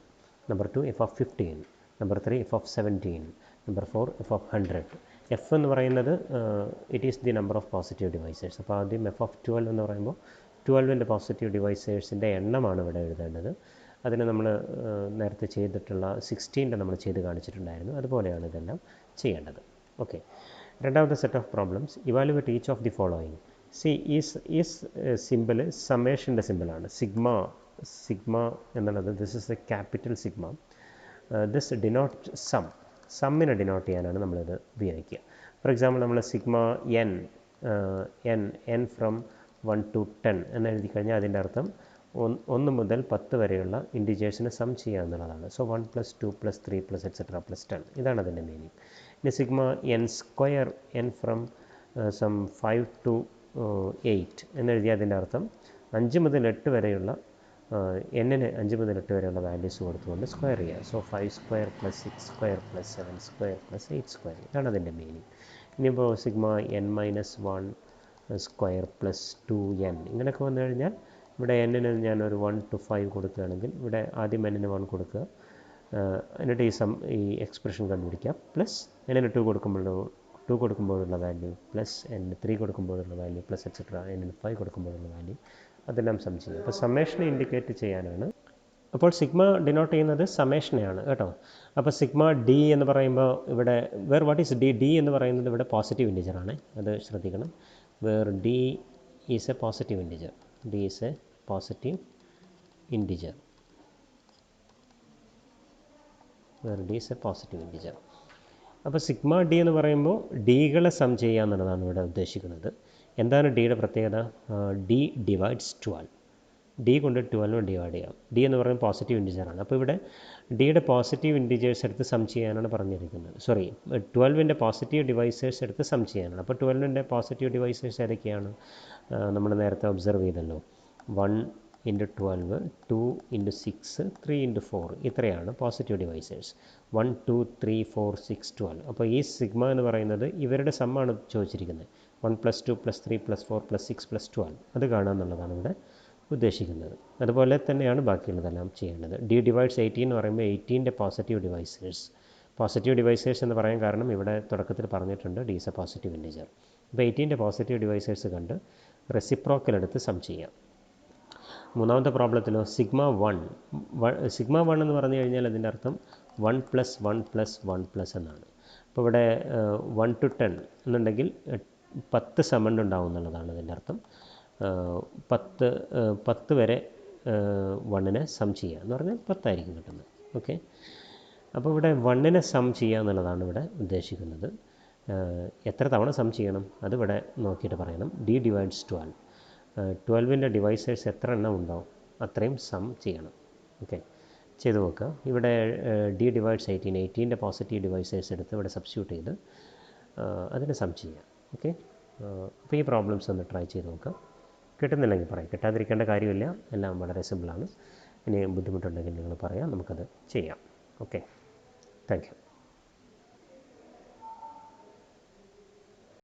number 2 f of 15, number 3 f of 17, number 4 f of 100. F എന്ന് പറയുന്നത് it is the number of positive divisors. അപ്പോൾ ആദ്യം F of 12 എന്ന് പറയുമ്പോൾ 12ൻ്റെ positive ഡിവൈസേഴ്സിൻ്റെ എണ്ണമാണ് ഇവിടെ എഴുതേണ്ടത്. അതിന് നമ്മൾ നേരത്തെ ചെയ്തിട്ടുള്ള 16ൻ്റെ നമ്മൾ ചെയ്ത് കാണിച്ചിട്ടുണ്ടായിരുന്നു, അതുപോലെയാണ് ഇതെല്ലാം ചെയ്യേണ്ടത്. ഓക്കെ, രണ്ടാമത്തെ set of problems. Evaluate each of the following. See ഈ സിമ്പിൾ സമ്മേഷൻ്റെ സിമ്പിളാണ്, സിഗ്മ എന്നുള്ളത്. This is a capital sigma. This denote സമ്മിനെ ഡിനോട്ട് ചെയ്യാനാണ് നമ്മളിത് ഉപയോഗിക്കുക. ഫോർ എക്സാമ്പിൾ നമ്മൾ സിഗ്മ എൻ ഫ്രം 1 to 10 എന്ന് എഴുതി കഴിഞ്ഞാൽ അതിൻ്റെ അർത്ഥം 1 മുതൽ 10 വരെയുള്ള ഇൻറ്റിജേഴ്സിനെ സം ചെയ്യുക എന്നുള്ളതാണ്. So 1 + 2 + 3 + etc. + 10, ഇതാണ് അതിൻ്റെ മീനിങ്. ഇനി sigma n square n from sum 5 to 8 എന്നെഴുതിയാൽ അതിൻ്റെ അർത്ഥം 5 മുതൽ 8 വരെയുള്ള എന്നിന് 5 മുതൽ 8 വരെയുള്ള വാല്യൂസ് കൊടുത്തുകൊണ്ട് സ്ക്വയർ ചെയ്യുക. സോ 5² + 6² + 7² + 8², ഇതാണ് അതിൻ്റെ മീനിങ്. ഇനിയിപ്പോൾ sigma n - 1 square plus 2n ഇങ്ങനെയൊക്കെ വന്നു കഴിഞ്ഞാൽ ഇവിടെ എന്നിന് ഞാനൊരു 1 to 5 കൊടുക്കുകയാണെങ്കിൽ ഇവിടെ ആദ്യം എന്നിന് 1 കൊടുക്കുക, എന്നിട്ട് ഈ എക്സ്പ്രഷൻ കണ്ടുപിടിക്കുക, പ്ലസ് എന്നിന് 2 കൊടുക്കുമ്പോഴുള്ള വാല്യൂ, പ്ലസ് എന്നിന് 3 കൊടുക്കുമ്പോഴുള്ള വാല്യൂ, പ്ലസ് എക്സെട്ര എന്നിന് 5 കൊടുക്കുമ്പോഴുള്ള വാല്യൂ, അതെല്ലാം സം ചെയ്യുക. അപ്പോൾ സമ്മേഷനെ ഇൻഡിക്കേറ്റ് ചെയ്യാനാണ്. അപ്പോൾ സിഗ്മ ഡിനോട്ട് ചെയ്യുന്നത് സമ്മേഷനെയാണ് കേട്ടോ. അപ്പോൾ സിഗ്മ ഡി എന്ന് പറയുമ്പോൾ ഇവിടെ വാട്ട് ഈസ് ഡി എന്ന് പറയുന്നത് ഇവിടെ പോസിറ്റീവ് ഇൻറ്റിജറാണ്, അത് ശ്രദ്ധിക്കണം. where d is a positive integer, അപ്പോൾ സിഗ്മ ഡി എന്ന് പറയുമ്പോൾ ഡികളെ സം ചെയ്യുക എന്നുള്ളതാണ് ഇവിടെ ഉദ്ദേശിക്കുന്നത്. എന്താണ് ഡിയുടെ പ്രത്യേകത? ഡി ഡിവൈഡ്സ് 12, ഡി കൊണ്ട് 12 ഡിവൈഡ് ചെയ്യാം. ഡി എന്ന് പറയുന്നത് പോസിറ്റീവ് ഇൻറ്റിജറാണ്. അപ്പോൾ ഇവിടെ ഡിയുടെ പോസിറ്റീവ് ഇൻറ്റിജേഴ്സ് എടുത്ത് സം ചെയ്യാനാണ് പറഞ്ഞിരിക്കുന്നത്. 12ൻ്റെ പോസിറ്റീവ് ഡിവൈസേഴ്സ് എടുത്ത് സം ചെയ്യാനാണ്. അപ്പോൾ 12ൻ്റെ പോസിറ്റീവ് ഡിവൈസേഴ്സ് ഏതൊക്കെയാണ്? നമ്മൾ നേരത്തെ ഒബ്സർവ് ചെയ്തല്ലോ, 1 × 12, 2 × 6, 3 × 4, ഇത്രയാണ് പോസിറ്റീവ് ഡിവൈസേഴ്സ്. 1 2 3 4 6 12. അപ്പോൾ ഈ സിഗ്മ എന്ന് പറയുന്നത് ഇവരുടെ സമ്മാണ് ചോദിച്ചിരിക്കുന്നത്. 1 + 2 + 3 + 4 + 6 + 12, അത് കാണുക എന്നുള്ളതാണ് ഇവിടെ ഉദ്ദേശിക്കുന്നത്. അതുപോലെ തന്നെയാണ് ബാക്കിയുള്ളതെല്ലാം ചെയ്യേണ്ടത്. ഡി ഡിവൈഡ്സ് 18 എന്ന് പറയുമ്പോൾ 18ൻ്റെ പോസിറ്റീവ് ഡിവൈസേഴ്സ് എന്ന് പറയാൻ കാരണം ഇവിടെ തുടക്കത്തിൽ പറഞ്ഞിട്ടുണ്ട് D is a positive integer. അപ്പോൾ 18ൻ്റെ പോസിറ്റീവ് ഡിവൈസേഴ്സ് കണ്ട് റെസിപ്രോക്കൽ എടുത്ത് സം ചെയ്യാം. മൂന്നാമത്തെ പ്രോബ്ലത്തിലോ സിഗ്മ 1 എന്ന് പറഞ്ഞു കഴിഞ്ഞാൽ അതിൻ്റെ അർത്ഥം 1 + 1 + 1 എന്നാണ്. അപ്പോൾ ഇവിടെ 1 to 10 എന്നുണ്ടെങ്കിൽ 10 സമണ്ട് ഉണ്ടാവും എന്നുള്ളതാണ് അതിൻ്റെ അർത്ഥം. 10 വരെ 1നെ സം ചെയ്യുക എന്ന് പറഞ്ഞാൽ 10 ആയിരിക്കും കിട്ടുന്നത്. ഓക്കെ, അപ്പോൾ ഇവിടെ 1നെ സം ചെയ്യുക എന്നുള്ളതാണ് ഇവിടെ ഉദ്ദേശിക്കുന്നത്. എത്ര തവണ സം ചെയ്യണം അത് ഇവിടെ നോക്കിയിട്ട് പറയണം. d ഡിവൈഡ്സ് 12, 12ൻ്റെ ഡിവൈസേഴ്സ് എത്ര എണ്ണം ഉണ്ടാവും അത്രയും സം ചെയ്യണം. ഓക്കെ, ചെയ്ത് നോക്കുക. ഇവിടെ d ഡിവൈഡ്സ് 18, 18ൻ്റെ പോസിറ്റീവ് ഡിവൈസേഴ്സ് എടുത്ത് ഇവിടെ സബ്സ്റ്റിറ്റ്യൂട്ട് ചെയ്ത് അതിനെ സം ചെയ്യുക. ഓക്കെ, അപ്പോൾ ഈ പ്രോബ്ലംസ് ഒന്ന് ട്രൈ ചെയ്ത് നോക്കുക. കിട്ടുന്നില്ലെങ്കിൽ പറയാം, കിട്ടാതിരിക്കേണ്ട കാര്യമില്ല, എല്ലാം വളരെ സിമ്പിളാണ്. ഇനി ബുദ്ധിമുട്ടുണ്ടെങ്കിൽ നിങ്ങൾ പറയാം, നമുക്കത് ചെയ്യാം. Okay, thank you.